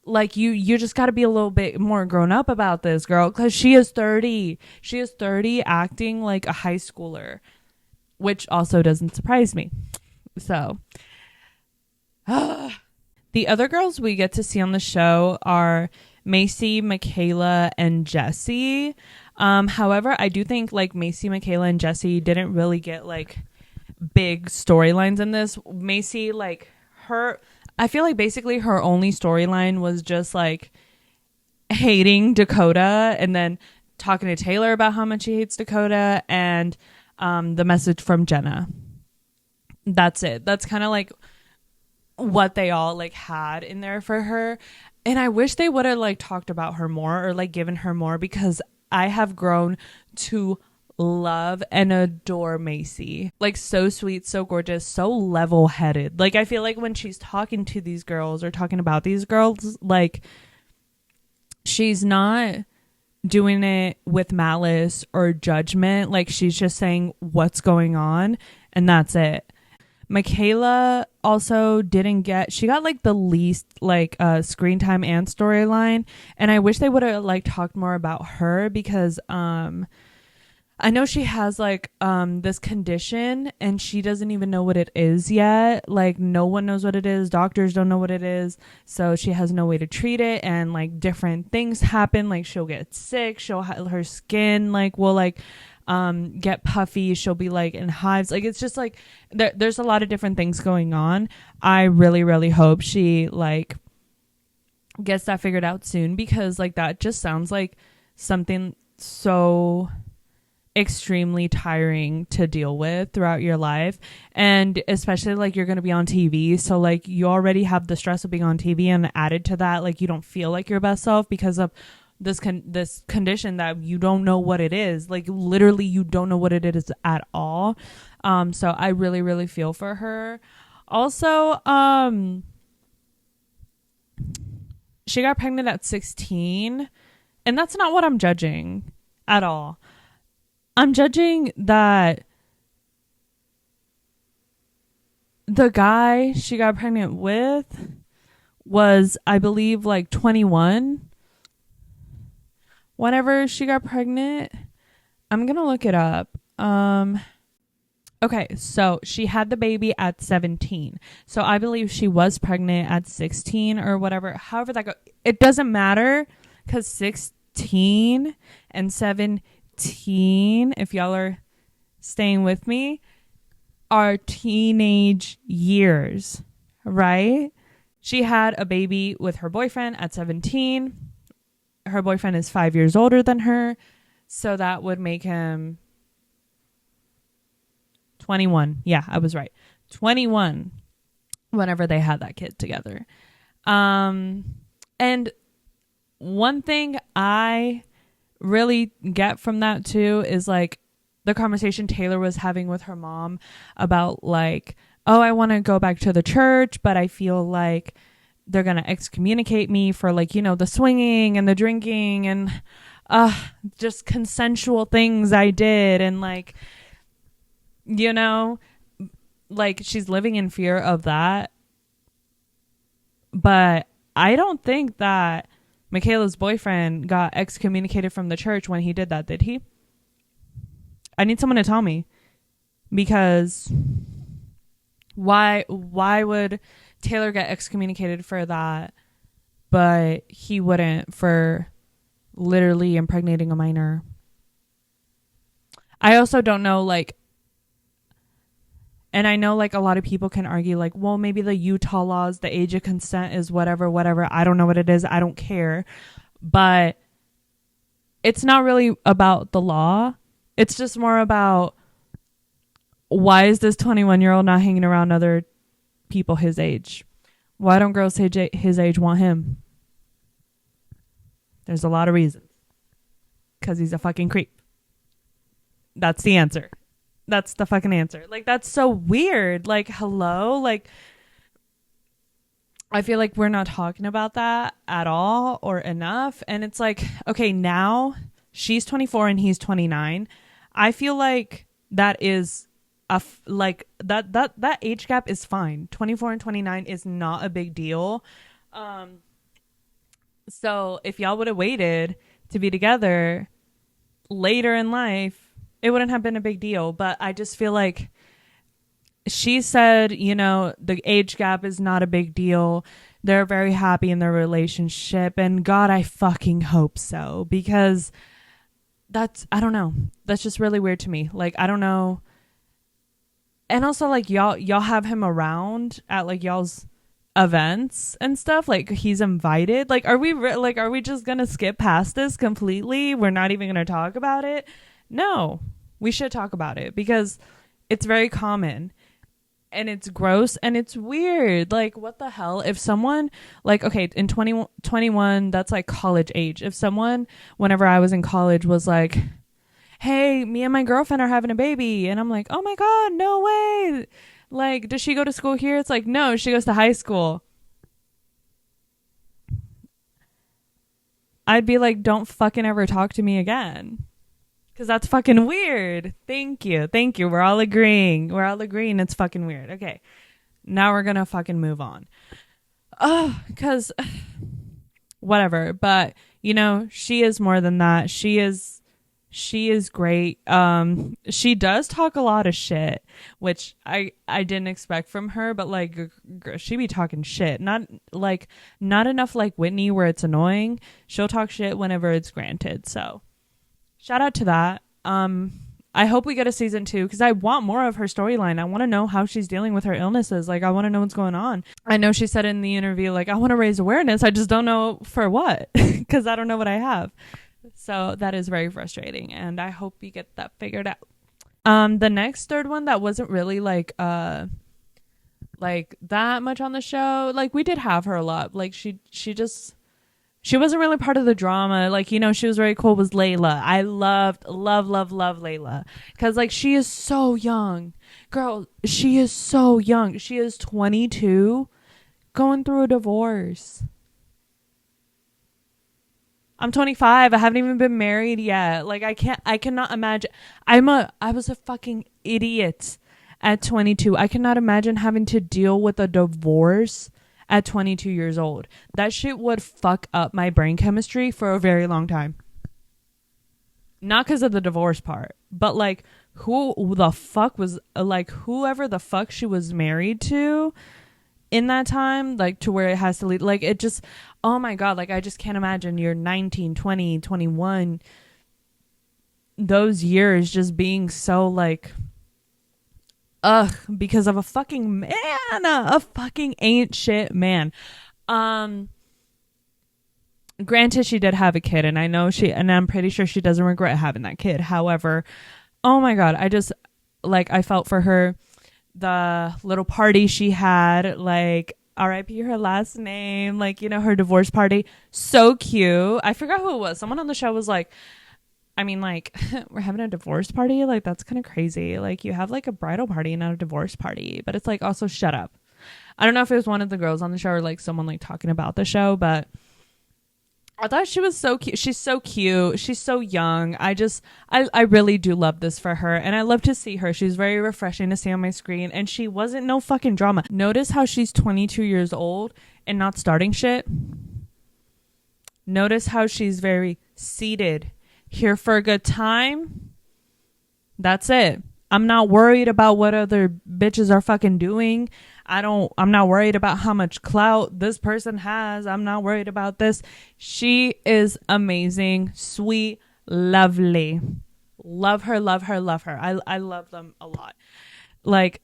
like, you just got to be a little bit more grown up about this, girl, because she is 30. She is 30, acting like a high schooler, which also doesn't surprise me. So the other girls we get to see on the show are Macy, Michaela, and Jessie. However, I do think like Macy, Michaela, and Jessie didn't really get like big storylines in this. Macy, like, I feel like basically her only storyline was just like hating Dakota, and then talking to Taylor about how much he hates Dakota, and the message from Jenna. That's it. That's kind of like what they all like had in there for her. And I wish they would have like talked about her more, or like given her more, because I have grown to love and adore Macy. Like, so sweet, so gorgeous, so level-headed. Like, I feel like when she's talking to these girls or talking about these girls, like, she's not doing it with malice or judgment. Like, she's just saying what's going on, and that's it. Michaela also she got like the least like screen time and storyline, and I wish they would have like talked more about her, because I know she has like this condition, and she doesn't even know what it is yet. Like, no one knows what it is. Doctors don't know what it is. So she has no way to treat it, and like different things happen. Like, she'll get sick. Her skin like will like get puffy. She'll be like in hives. Like, it's just like there's a lot of different things going on. I really, really hope she like gets that figured out soon, because like that just sounds like something so extremely tiring to deal with throughout your life. And especially like, you're going to be on TV, so like you already have the stress of being on TV, and added to that, like, you don't feel like your best self because of this condition that you don't know what it is. Like, literally you don't know what it is at all. So I really, really feel for her. Also, she got pregnant at 16, and that's not what I'm judging at all. I'm judging that the guy she got pregnant with was, I believe, like 21 whenever she got pregnant. I'm gonna look it up. Okay, so she had the baby at 17. So I believe she was pregnant at 16 or whatever. However that goes, it doesn't matter, because 16 and 17, if y'all are staying with me, are teenage years, right? She had a baby with her boyfriend at 17. Her boyfriend is 5 years older than her, so that would make him 21. Yeah, I was right. 21 whenever they had that kid together. And one thing I really get from that too is like the conversation Taylor was having with her mom about like, oh, I want to go back to the church, but I feel like they're going to excommunicate me for like, you know, the swinging and the drinking and just consensual things I did. And like, you know, like she's living in fear of that. But I don't think that Michaela's boyfriend got excommunicated from the church when he did that, did he? I need someone to tell me, because why would Taylor get excommunicated for that, but he wouldn't for literally impregnating a minor? I also don't know, like, and I know like a lot of people can argue like, well, maybe the Utah laws, the age of consent is whatever. I don't know what it is. I don't care. But it's not really about the law. It's just more about, why is this 21-year-old not hanging around other people his age? Why don't girls his age want him? There's a lot of reasons. Because he's a fucking creep. That's the answer. That's the fucking answer. Like, that's so weird. Like, hello? Like, I feel like we're not talking about that at all or enough. And it's like, okay, now she's 24 and he's 29. I feel like that is that age gap is fine. 24 and 29 is not a big deal. So if y'all would have waited to be together later in life, it wouldn't have been a big deal. But I just feel like she said, you know, the age gap is not a big deal. They're very happy in their relationship. And God, I fucking hope so. Because I don't know. That's just really weird to me. Like, I don't know. And also, like, y'all have him around at like y'all's events and stuff. Like, he's invited. Like, are we just gonna skip past this completely? We're not even gonna talk about it? No, we should talk about it, because it's very common and it's gross and it's weird. Like, what the hell? If someone, like, okay, in 21, that's like college age. If someone, whenever I was in college, was like, hey, me and my girlfriend are having a baby, and I'm like, oh my God, no way. Like, does she go to school here? It's like, no, she goes to high school. I'd be like, don't fucking ever talk to me again. Because that's fucking weird. Thank you. We're all agreeing. It's fucking weird. Okay. Now we're going to fucking move on. Because whatever. But, you know, she is more than that. She is great. She does talk a lot of shit, which I didn't expect from her. But, like, she be talking shit. Not enough like Whitney where it's annoying. She'll talk shit whenever it's granted. So shout out to that. I hope we get a season 2, because I want more of her storyline. I want to know how she's dealing with her illnesses. Like, I want to know what's going on. I know she said in the interview, like, I want to raise awareness. I just don't know for what, because I don't know what I have. So that is very frustrating, and I hope you get that figured out. The next third one that wasn't really like that much on the show. Like, we did have her a lot. Like, she wasn't really part of the drama. Like, you know, she was very cool, was Layla. I love Layla. Because, like, she is so young. Girl, she is so young. She is 22, going through a divorce. I'm 25. I haven't even been married yet. Like, I cannot imagine. I was a fucking idiot at 22. I cannot imagine having to deal with a divorce at 22 years old. That shit would fuck up my brain chemistry for a very long time. Not because of the divorce part, but like, who the fuck was, like, whoever the fuck she was married to in that time, like, to where it has to lead, like, it just, oh my God, like, I just can't imagine you're 19, 20, 21, those years just being so, like, because of a fucking man, a fucking ain't shit man. Granted, she did have a kid, and I'm pretty sure she doesn't regret having that kid. However, oh my God, like I felt for her. The little party she had, like R.I.P. her last name, like, you know, her divorce party. So cute. I forgot who it was. Someone on the show was like, I mean, like, we're having a divorce party? Like, that's kind of crazy. Like, you have like a bridal party, not a divorce party. But it's like, also shut up. I don't know if it was one of the girls on the show or like someone like talking about the show, but I thought she was so cute. She's so cute. She's so young. I really do love this for her. And I love to see her. She's very refreshing to see on my screen. And she wasn't no fucking drama. Notice how she's 22 years old and not starting shit. Notice how she's very seated, here for a good time. That's it. I'm not worried about what other bitches are fucking doing. I'm not worried about how much clout this person has. I'm not worried about this. She is amazing, sweet, lovely. Love her, love her, love her. I love them a lot. Like,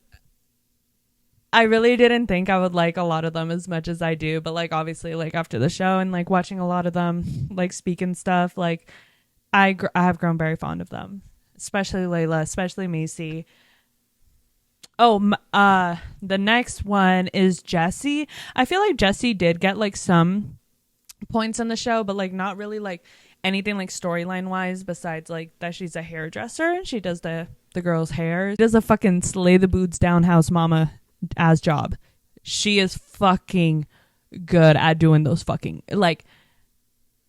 I really didn't think I would like a lot of them as much as I do. But like, obviously, like after the show and like watching a lot of them, like speak and stuff, like I have grown very fond of them. Especially Layla, especially Macy. Oh, the next one is Jessie. I feel like Jessie did get like some points in the show, but like not really like anything like storyline wise besides like that she's a hairdresser and she does the girl's hair. She does a fucking slay the boots down house mama as job. She is fucking good at doing those fucking, like,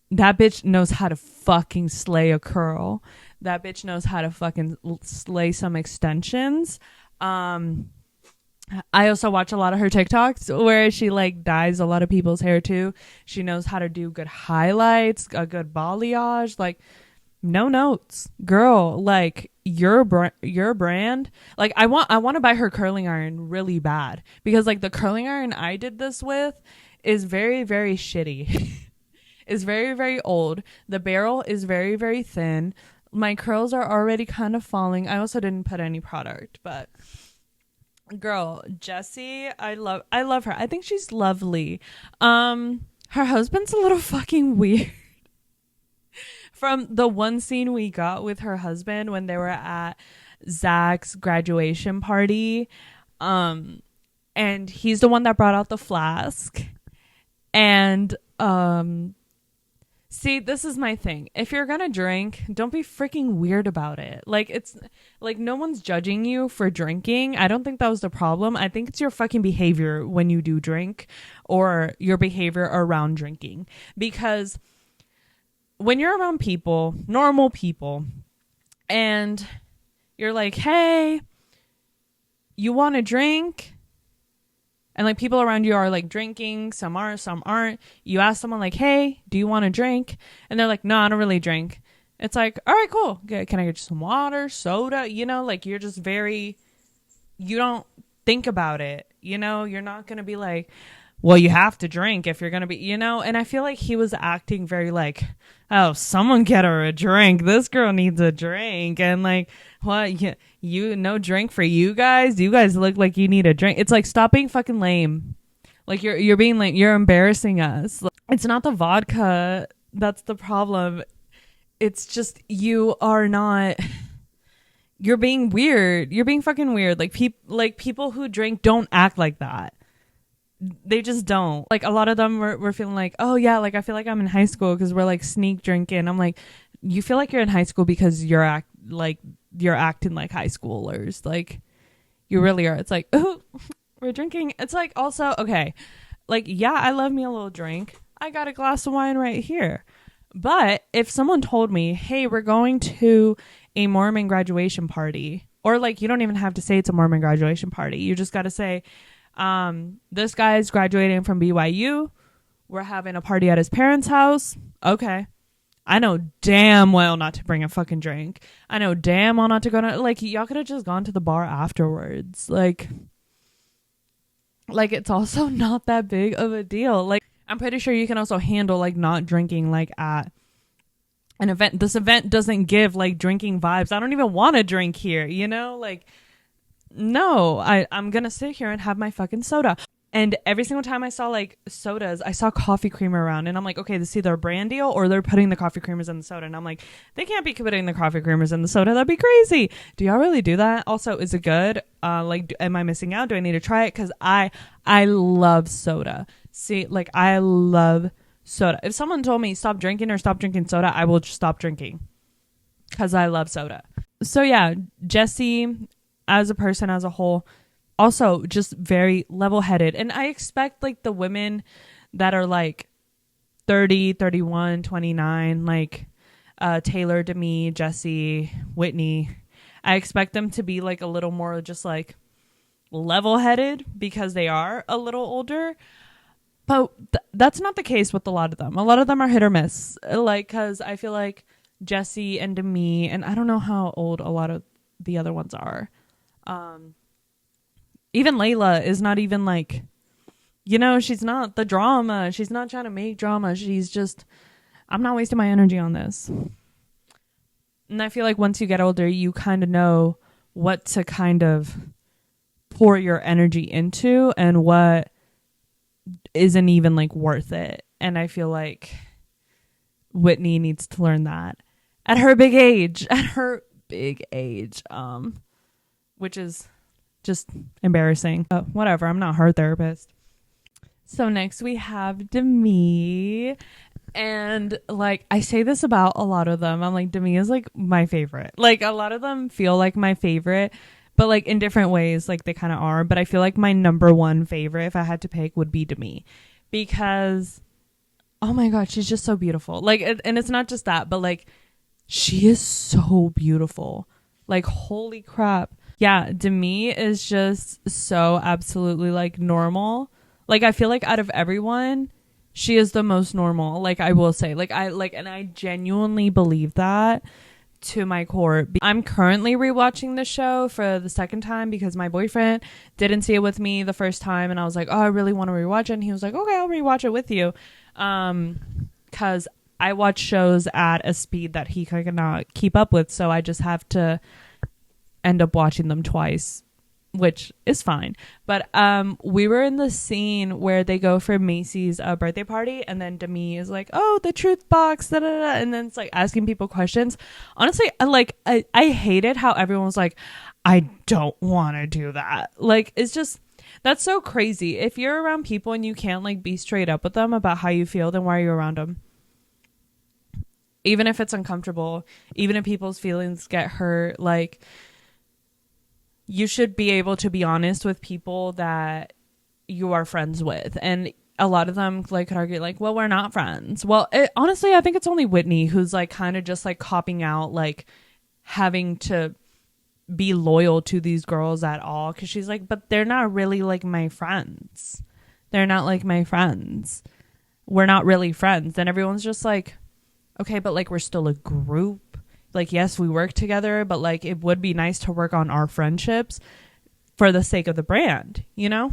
that bitch knows how to fucking slay a curl. That bitch knows how to fucking slay some extensions. I also watch a lot of her TikToks where she like dyes a lot of people's hair too. She knows how to do good highlights, a good balayage, like no notes, girl. Like your brand. Like I want to buy her curling iron really bad because like the curling iron I did this with is very, very shitty. It's very, very old. The barrel is very, very thin. My curls are already kind of falling. I also didn't put any product, but girl, Jessie, I love her. I think she's lovely. Her husband's a little fucking weird. From the one scene we got with her husband when they were at Zach's graduation party, and he's the one that brought out the flask. And see, this is my thing. If you're gonna drink, don't be freaking weird about it. Like, it's like no one's judging you for drinking. I don't think that was the problem. I think it's your fucking behavior when you do drink or your behavior around drinking. Because when you're around people, normal people, and you're like, hey, you want to drink? And like people around you are like drinking, some are, some aren't. You ask someone like, hey, do you want to drink? And they're like, no, I don't really drink. It's like, all right, cool. Can I get you some water, soda? You know, like you're just very, you don't think about it. You know, you're not going to be like, well, you have to drink if you're going to be, you know. And I feel like he was acting very like, oh, someone get her a drink. This girl needs a drink. And like, what? You no drink for you guys? You guys look like you need a drink. It's like, stop being fucking lame. Like you're being like, you're embarrassing us. It's not the vodka that's the problem. It's just you are not. You're being weird. You're being fucking weird. Like people who drink don't act like that. They just don't. Like a lot of them were feeling like, oh yeah, like I feel like I'm in high school because we're like sneak drinking. I'm like, you feel like you're in high school because you're acting like high schoolers. Like you really are. It's like, oh, we're drinking. It's like also, okay, like, yeah, I love me a little drink. I got a glass of wine right here. But if someone told me, hey, we're going to a Mormon graduation party, or like, you don't even have to say it's a Mormon graduation party. You just got to say, this guy's graduating from BYU. We're having a party at his parents' house. Okay. I know damn well not to bring a fucking drink. I know damn well not to go to, like, y'all could have just gone to the bar afterwards. Like it's also not that big of a deal. Like, I'm pretty sure you can also handle like not drinking like at an event. This event doesn't give like drinking vibes. I don't even want to drink here, you know? Like, no, I'm going to sit here and have my fucking soda. And every single time I saw like sodas, I saw coffee creamer around, and I'm like, okay, this is either a brand deal or they're putting the coffee creamers in the soda. And I'm like, they can't be putting the coffee creamers in the soda. That'd be crazy. Do y'all really do that? Also, is it good? Like, am I missing out? Do I need to try it? Because I love soda. See, like, I love soda. If someone told me stop drinking or stop drinking soda, I will just stop drinking because I love soda. So yeah, Jessie as a person as a whole, also just very level-headed. And I expect like the women that are like 30, 31, 29, like Taylor, Demi, Jessie, Whitney, I expect them to be like a little more just like level-headed because they are a little older. But that's not the case with a lot of them. A lot of them are hit or miss. Like, because I feel like Jessie and Demi, and I don't know how old a lot of the other ones are. Even Layla is not even like, you know, she's not the drama. She's not trying to make drama. She's just, I'm not wasting my energy on this. And I feel like once you get older, you kind of know what to kind of pour your energy into and what isn't even like worth it. And I feel like Whitney needs to learn that at her big age, which is just embarrassing. But whatever, I'm not her therapist. So next we have Demi. And like, I say this about a lot of them. I'm like, Demi is like my favorite. Like, a lot of them feel like my favorite, but like in different ways, like they kind of are. But I feel like my number one favorite, if I had to pick, would be Demi, because oh my God, she's just so beautiful. Like, and it's not just that, but like, she is so beautiful. Like, holy crap. Yeah, Demi is just so absolutely like normal. Like, I feel like out of everyone, she is the most normal. Like, I will say, like, and I genuinely believe that to my core. I'm currently rewatching the show for the second time because my boyfriend didn't see it with me the first time, and I was like, oh, I really want to rewatch it. And he was like, okay, I'll rewatch it with you. Because I watch shows at a speed that he cannot keep up with, so I just have to end up watching them twice, which is fine. But we were in the scene where they go for Macy's birthday party, and then Demi is like, oh, the truth box, da, da, da, and then it's like asking people questions. Honestly, I hated how everyone was like, I don't want to do that. Like, it's just, that's so crazy. If you're around people and you can't like be straight up with them about how you feel, then why are you around them? Even if it's uncomfortable, even if people's feelings get hurt, like, you should be able to be honest with people that you are friends with. And a lot of them like could argue like, well, we're not friends. Well, honestly, I think it's only Whitney who's like kind of just like copping out, like having to be loyal to these girls at all. Cause she's like, but they're not really like my friends. They're not like my friends. We're not really friends. And everyone's just like, okay, but like, we're still a group. Like, yes, we work together, but like, it would be nice to work on our friendships for the sake of the brand, you know?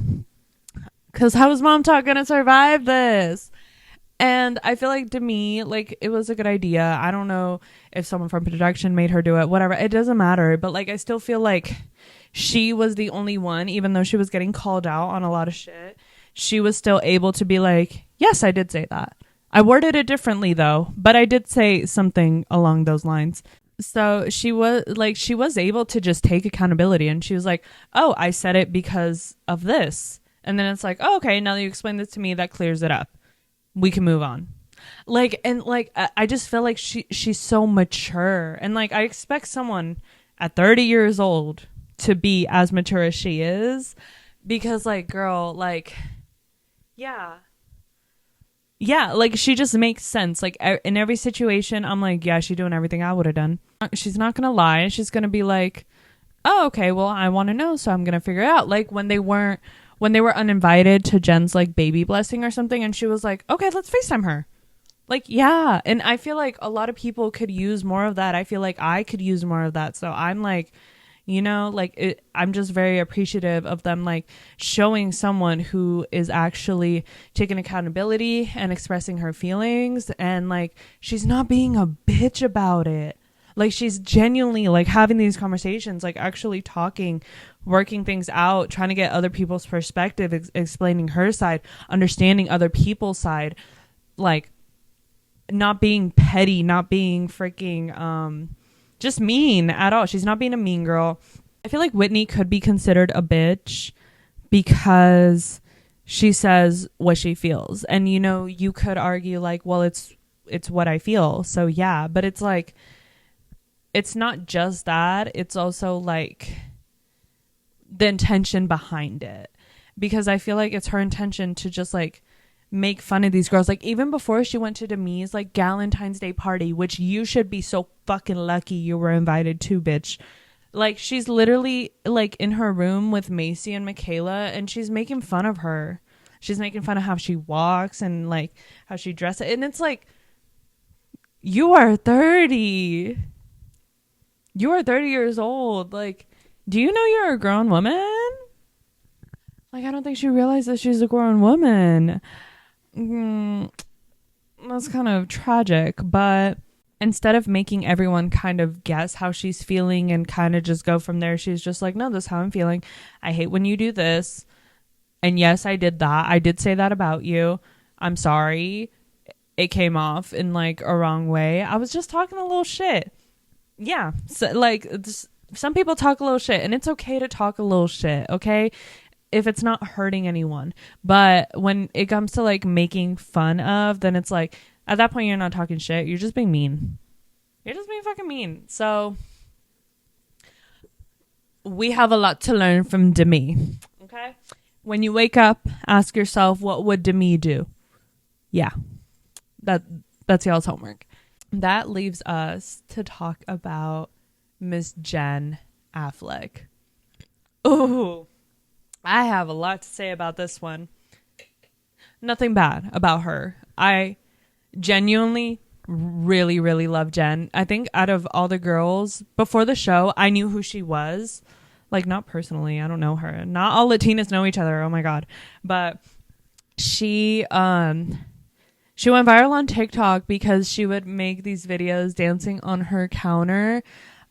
Because how is Mom Talk going to survive this? And I feel like Demi, like, it was a good idea. I don't know if someone from production made her do it, whatever. It doesn't matter. But like, I still feel like she was the only one, even though she was getting called out on a lot of shit. She was still able to be like, yes, I did say that. I worded it differently though, but I did say something along those lines. So she was able to just take accountability, and she was like, oh, I said it because of this. And then it's like, oh, okay, now that you explained this to me, that clears it up. We can move on. Like, and like, I just feel like she's so mature, and like, I expect someone at 30 years old to be as mature as she is, because like, girl, like, yeah, like, she just makes sense. Like, in every situation, I'm like, yeah, she's doing everything I would have done. She's not gonna lie. She's gonna be like, oh, okay, well, I want to know, so I'm gonna figure it out. Like, when they were uninvited to Jen's like baby blessing or something, and she was like, okay, let's FaceTime her. Like, yeah. And I feel like a lot of people could use more of that. I feel like I could use more of that. So I'm like, you know, like, I'm just very appreciative of them, like, showing someone who is actually taking accountability and expressing her feelings, and like, she's not being a bitch about it. Like, she's genuinely like having these conversations, like actually talking working things out, trying to get other people's perspective, explaining her side, understanding other people's side, like not being petty, not being freaking just mean at all. She's not being a mean girl. I feel like Whitney could be considered a bitch because she says what she feels. And, you know, you could argue like, well, it's what I feel. So yeah, but it's like, it's not just that. It's also like the intention behind it, because I feel like it's her intention to just like make fun of these girls. Like even before she went to Demi's like Galentine's Day party, which you should be so fucking lucky you were invited to, bitch. Like she's literally like in her room with Macy and Michaela, and she's making fun of her. She's making fun of how she walks and like how she dresses. And it's like, you are 30. You are 30 years old. Like, do you know you're a grown woman? Like, I don't think she realizes she's a grown woman. That's kind of tragic. But instead of making everyone kind of guess how she's feeling and kind of just go from there, she's just like, no, this is how I'm feeling. I hate when you do this. And yes, I did that. I did say that about you. I'm sorry. It came off in like a wrong way. I was just talking a little shit. Yeah. So, like, some people talk a little shit, and it's okay to talk a little shit. Okay. If it's not hurting anyone. But when it comes to like making fun of, then it's like, at that point, you're not talking shit. You're just being mean. You're just being fucking mean. So we have a lot to learn from Demi. Okay. When you wake up, ask yourself, what would Demi do? Yeah. That's y'all's homework. That leaves us to talk about Miss Jen Affleck. Oh, I have a lot to say about this one. Nothing bad about her. I genuinely really, really love Jen. I think out of all the girls before the show, I knew who she was. Like, not personally. I don't know her. Not all Latinas know each other. Oh my God. But she went viral on TikTok because she would make these videos dancing on her counter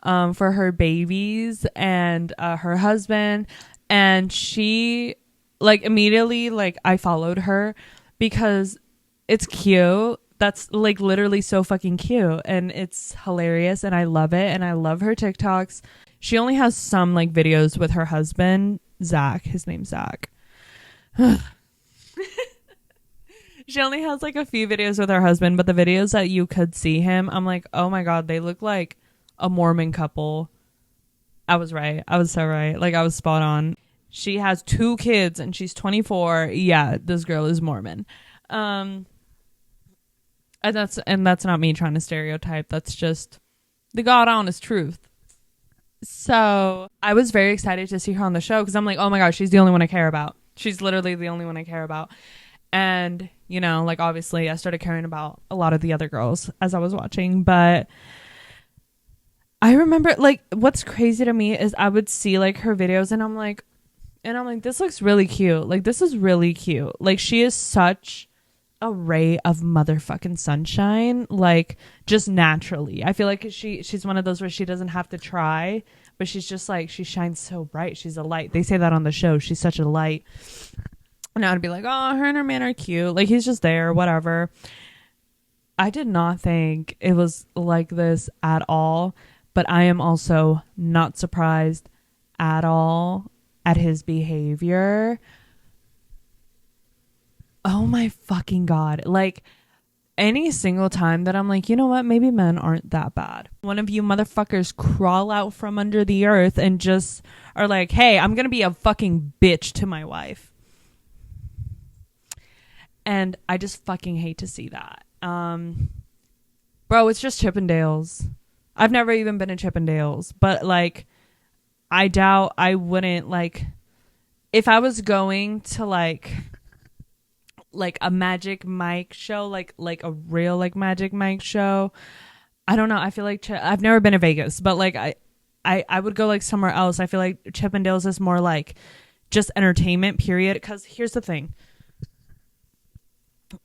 for her babies and her husband. And she, like, immediately, like, I followed her because it's cute. That's, like, literally so fucking cute. And it's hilarious. And I love it. And I love her TikToks. She only has some, like, videos with her husband, Zach. His name's Zach. She only has like a few videos with her husband, but the videos that you could see him, I'm like, oh my God, they look like a Mormon couple. I was right. I was so right. Like, I was spot on. She has 2 kids and she's 24. Yeah, this girl is Mormon. And that's not me trying to stereotype. That's just the God honest truth. So I was very excited to see her on the show because I'm like, oh my gosh, she's the only one I care about. She's literally the only one I care about. And, you know, like, obviously I started caring about a lot of the other girls as I was watching. But I remember, like, what's crazy to me is I would see, like, her videos and I'm like, this looks really cute. Like, this is really cute. Like, she is such a ray of motherfucking sunshine. Like, just naturally. I feel like she's one of those where she doesn't have to try. But she's just, like, she shines so bright. She's a light. They say that on the show. She's such a light. And I would be like, oh, her and her man are cute. Like, he's just there, whatever. I did not think it was like this at all. But I am also not surprised at all at his behavior. Oh my fucking God. Like, any single time that I'm like, you know what? Maybe men aren't that bad. One of you motherfuckers crawl out from under the earth and just are like, hey, I'm going to be a fucking bitch to my wife. And I just fucking hate to see that. Bro, it's just Chippendales. I've never even been to Chippendales. But, like, I doubt I wouldn't, like, if I was going to, like a Magic Mike show, like a real, like, Magic Mike show. I don't know. I feel like I've never been to Vegas, but, like, I would go, like, somewhere else. I feel like Chippendales is more, like, just entertainment, period. Because here's the thing.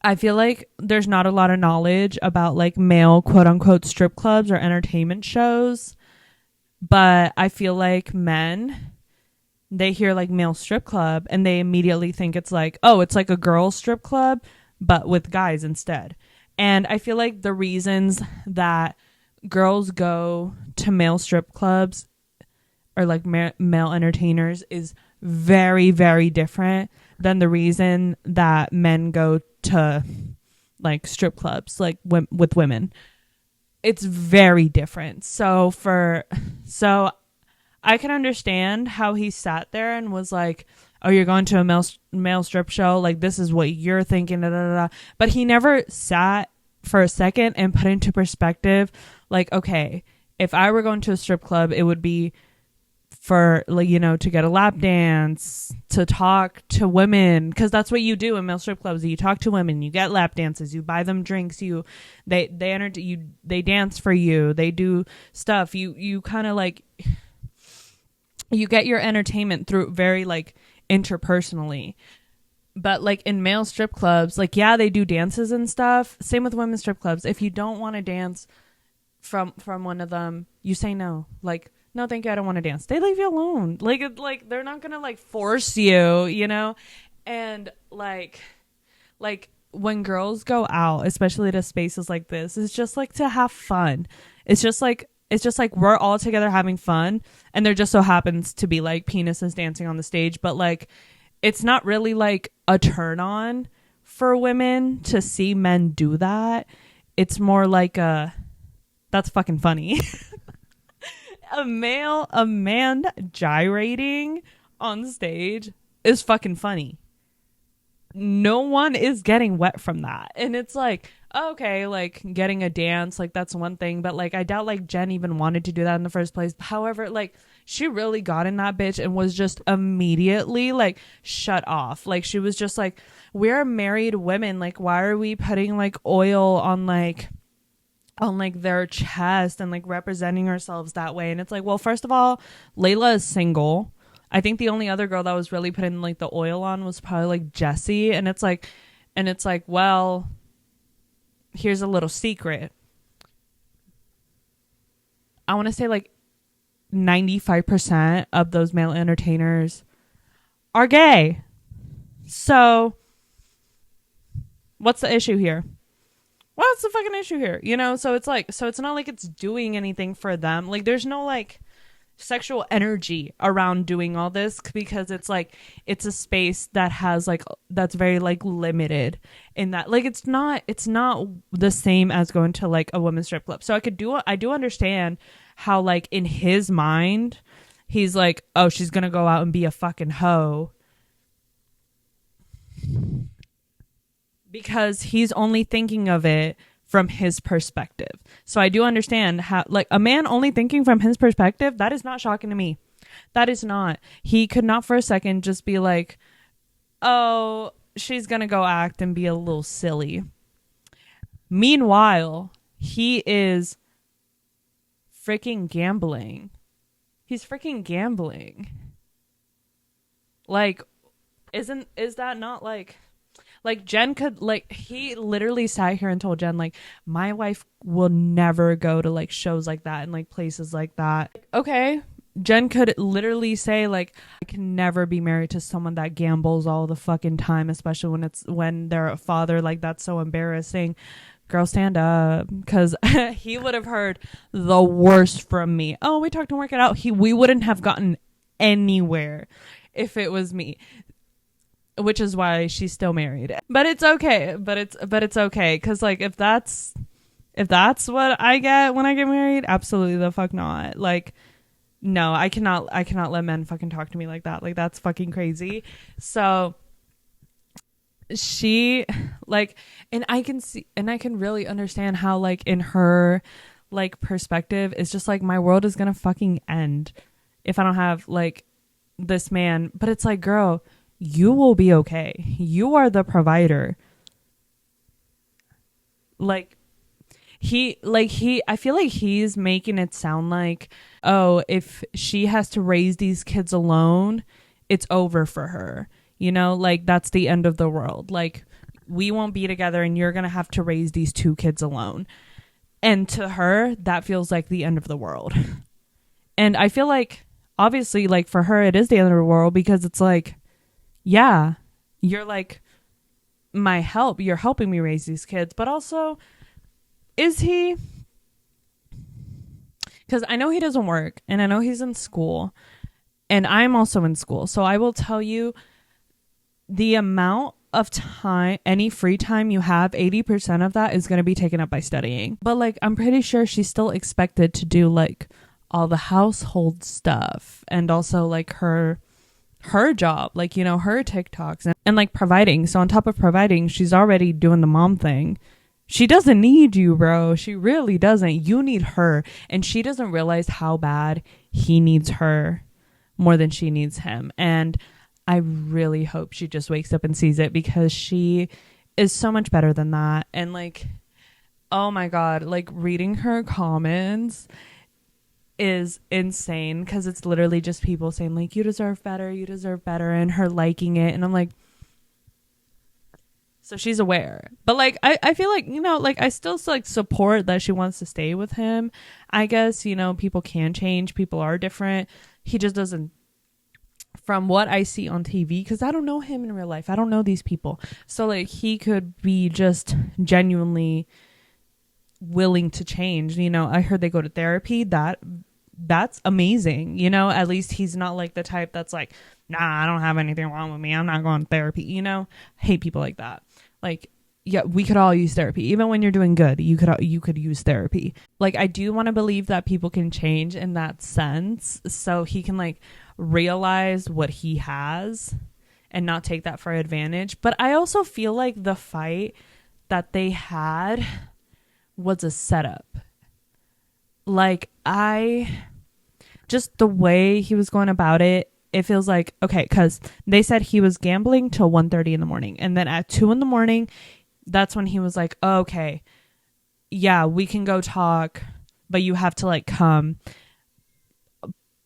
I feel like there's not a lot of knowledge about, like, male quote unquote strip clubs or entertainment shows, but I feel like men they hear like male strip club and they immediately think it's like, oh, it's like a girl strip club, but with guys instead. And I feel like the reasons that girls go to male strip clubs or like male entertainers is very, very different than the reason that men go to like strip clubs, like with women. It's very different. So I can understand how he sat there and was like, oh, you're going to a male strip show, like this is what you're thinking, da, da, da. But he never sat for a second and put into perspective, like, okay, if I were going to a strip club, it would be for, like, you know, to get a lap dance, to talk to women, because that's what you do in male strip clubs. You talk to women, you get lap dances, you buy them drinks, they dance for you, they do stuff, you kind of like, you get your entertainment through very like interpersonally. But like in male strip clubs, like, yeah, they do dances and stuff. Same with women's strip clubs. If you don't want to dance from one of them, you say no. Like, no, thank you, I don't want to dance. They leave you alone. Like they're not gonna like force you, you know. And like when girls go out, especially to spaces like this, it's just like to have fun. It's just like we're all together having fun, and there just so happens to be like penises dancing on the stage, but like it's not really like a turn on for women to see men do that. It's more like that's fucking funny. A man gyrating on stage is fucking funny. No one is getting wet from that. And it's like, okay, like getting a dance, like that's one thing, but like I doubt like Jen even wanted to do that in the first place. However, like she really got in that bitch and was just immediately like shut off. Like she was just like, we're married women, like why are we putting like oil on like their chest and like representing ourselves that way? And it's like, well, first of all, Layla is single. I think the only other girl that was really putting like the oil on was probably like Jessie. And it's like, well, here's a little secret. I want to say like 95% of those male entertainers are gay. So what's the issue here? What's the fucking issue here? You know, so it's like, so it's not like it's doing anything for them. Like there's no like sexual energy around doing all this, because it's like, it's a space that has like, that's very like limited in that, like it's not the same as going to like a women's strip club. So I do understand how like in his mind he's like, oh, she's gonna go out and be a fucking hoe, because he's only thinking of it from his perspective. So I do understand how, like, a man only thinking from his perspective, that is not shocking to me. That is not. He could not for a second just be like, oh, she's gonna go act and be a little silly. Meanwhile, he is freaking gambling. He's freaking gambling. Like, is that not like Jen could, like, he literally sat here and told Jen, like, my wife will never go to like shows like that and like places like that. Okay, Jen could literally say, like, I can never be married to someone that gambles all the fucking time, especially when they're a father. Like, that's so embarrassing. Girl, stand up, because he would have heard the worst from me. Oh, we talked and work it out. We wouldn't have gotten anywhere if it was me. Which is why she's still married. But it's okay. But it's okay. Because like if that's what I get when I get married, absolutely the fuck not. Like, no, I cannot let men fucking talk to me like that. Like, that's fucking crazy. So she, like, and I can see, and I can really understand how, like, in her like perspective, it's just like, my world is gonna fucking end if I don't have like this man. But it's like, girl, you will be okay. You are the provider. I feel like he's making it sound like, oh, if she has to raise these kids alone, it's over for her. You know, like, that's the end of the world. Like, we won't be together and you're going to have to raise these 2 kids alone. And to her, that feels like the end of the world. And I feel like obviously, like, for her, it is the end of the world because it's like, yeah, you're like my help. You're helping me raise these kids. But also, is he? Because I know he doesn't work and I know he's in school and I'm also in school. So I will tell you the amount of time, any free time you have, 80% of that is going to be taken up by studying. But like, I'm pretty sure she's still expected to do like all the household stuff and also like her job, like, you know, her TikToks and like providing. So on top of providing, she's already doing the mom thing. She doesn't need you, bro. She really doesn't. You need her. And she doesn't realize how bad he needs her more than she needs him. And I really hope she just wakes up and sees it because she is so much better than that. And like, oh my God, like reading her comments is insane because it's literally just people saying like, you deserve better, and her liking it. And I'm like, so she's aware. But like, I feel like, you know, like I still like support that she wants to stay with him. I guess, you know, people can change. People are different. He just doesn't, from what I see on TV, because I don't know him in real life. I don't know these people. So like he could be just genuinely willing to change. You know, I heard they go to therapy. That's amazing. You know, at least he's not like the type that's like, nah, I don't have anything wrong with me, I'm not going to therapy. You know, I hate people like that. Like, yeah, we could all use therapy. Even when you're doing good, you could use therapy. Like, I do want to believe that people can change in that sense, so he can like realize what he has and not take that for advantage. But I also feel like the fight that they had was a setup. Like, just the way he was going about it, it feels like, okay, because they said he was gambling till 1:30 in the morning. And then at 2 in the morning, that's when he was like, oh, okay, yeah, we can go talk, but you have to like come.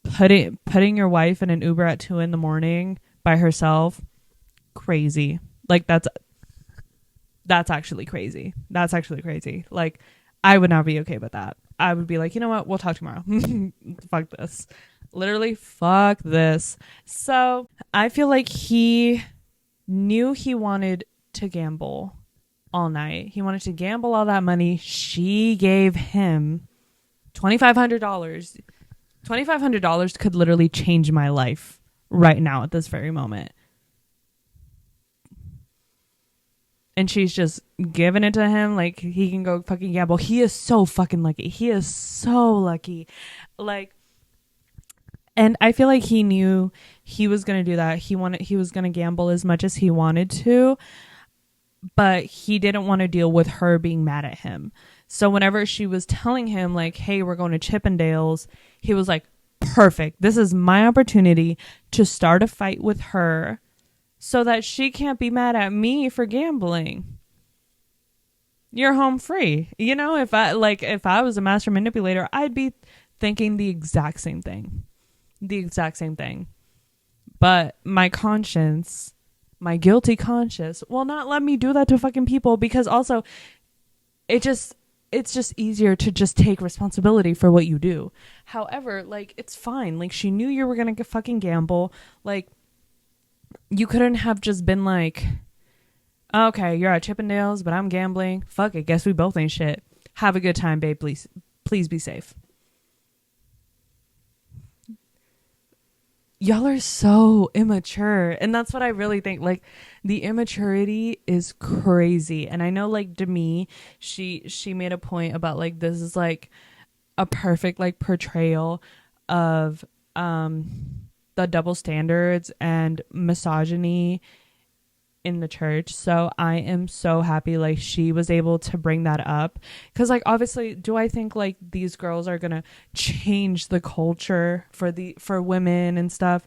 Putting your wife in an Uber at 2 in the morning by herself, crazy. Like, that's actually crazy. That's actually crazy. Like, I would not be okay with that. I would be like, you know what? We'll talk tomorrow. Fuck this. Literally, fuck this. So I feel like he knew he wanted to gamble all night. He wanted to gamble all that money. She gave him $2,500. $2,500 could literally change my life right now at this very moment. And she's just giving it to him like he can go fucking gamble. He is so fucking lucky. He is so lucky. Like, and I feel like he knew he was going to do that. He was going to gamble as much as he wanted to, but he didn't want to deal with her being mad at him. So whenever she was telling him like, hey, we're going to Chippendales, he was like, perfect. This is my opportunity to start a fight with her so that she can't be mad at me for gambling. You're home free. You know, if I was a master manipulator, I'd be thinking the exact same thing. But my conscience, my guilty conscience will not let me do that to fucking people, because also it's just easier to just take responsibility for what you do. However, like, it's fine. Like, she knew you were going to fucking gamble. Like, you couldn't have just been like, okay, you're at Chippendales, but I'm gambling. Fuck it. Guess we both ain't shit. Have a good time, babe. Please be safe. Y'all are so immature. And that's what I really think. Like, the immaturity is crazy. And I know, like, Demi, she made a point about, like, this is, like, a perfect, like, portrayal of the double standards and misogyny in the church. So I am so happy, like, she was able to bring that up. Because, like, obviously, do I think, like, these girls are gonna change the culture for women and stuff?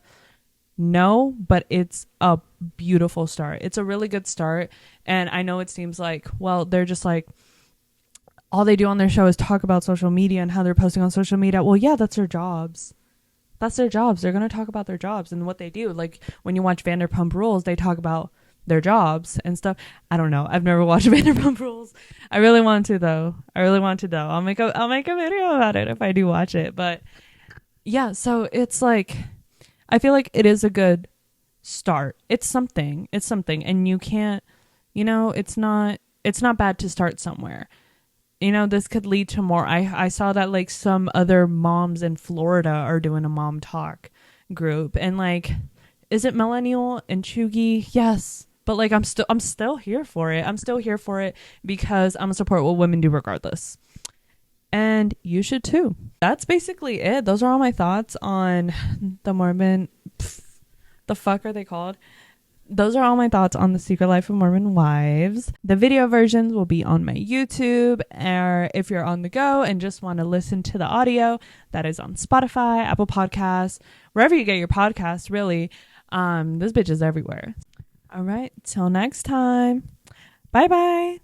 No, but it's a beautiful start. It's a really good start. And I know it seems like, well, they're just like, all they do on their show is talk about social media and how they're posting on social media. Well, yeah, that's their jobs. That's their jobs. They're going to talk about their jobs and what they do. Like, when you watch Vanderpump Rules, they talk about their jobs and stuff. I don't know. I've never watched Vanderpump Rules. I really want to though. I'll make a video about it if I do watch it. But yeah, so it's like, I feel like it is a good start. It's something. It's something. And you can't, it's not bad to start somewhere. This could lead to more. I saw that like some other moms in Florida are doing a mom talk group, and like, is it millennial and chuggy? Yes. But like, I'm still here for it. I'm still here for it because I'm gonna support what women do regardless. And you should too. That's basically it. Those are all my thoughts on the Mormon. The fuck are they called? Those are all my thoughts on the Secret Life of Mormon Wives. The video versions will be on my YouTube, or if you're on the go and just want to listen to the audio, that is on Spotify, Apple Podcasts, wherever you get your podcasts, really. This bitch is everywhere. All right, till next time. Bye bye.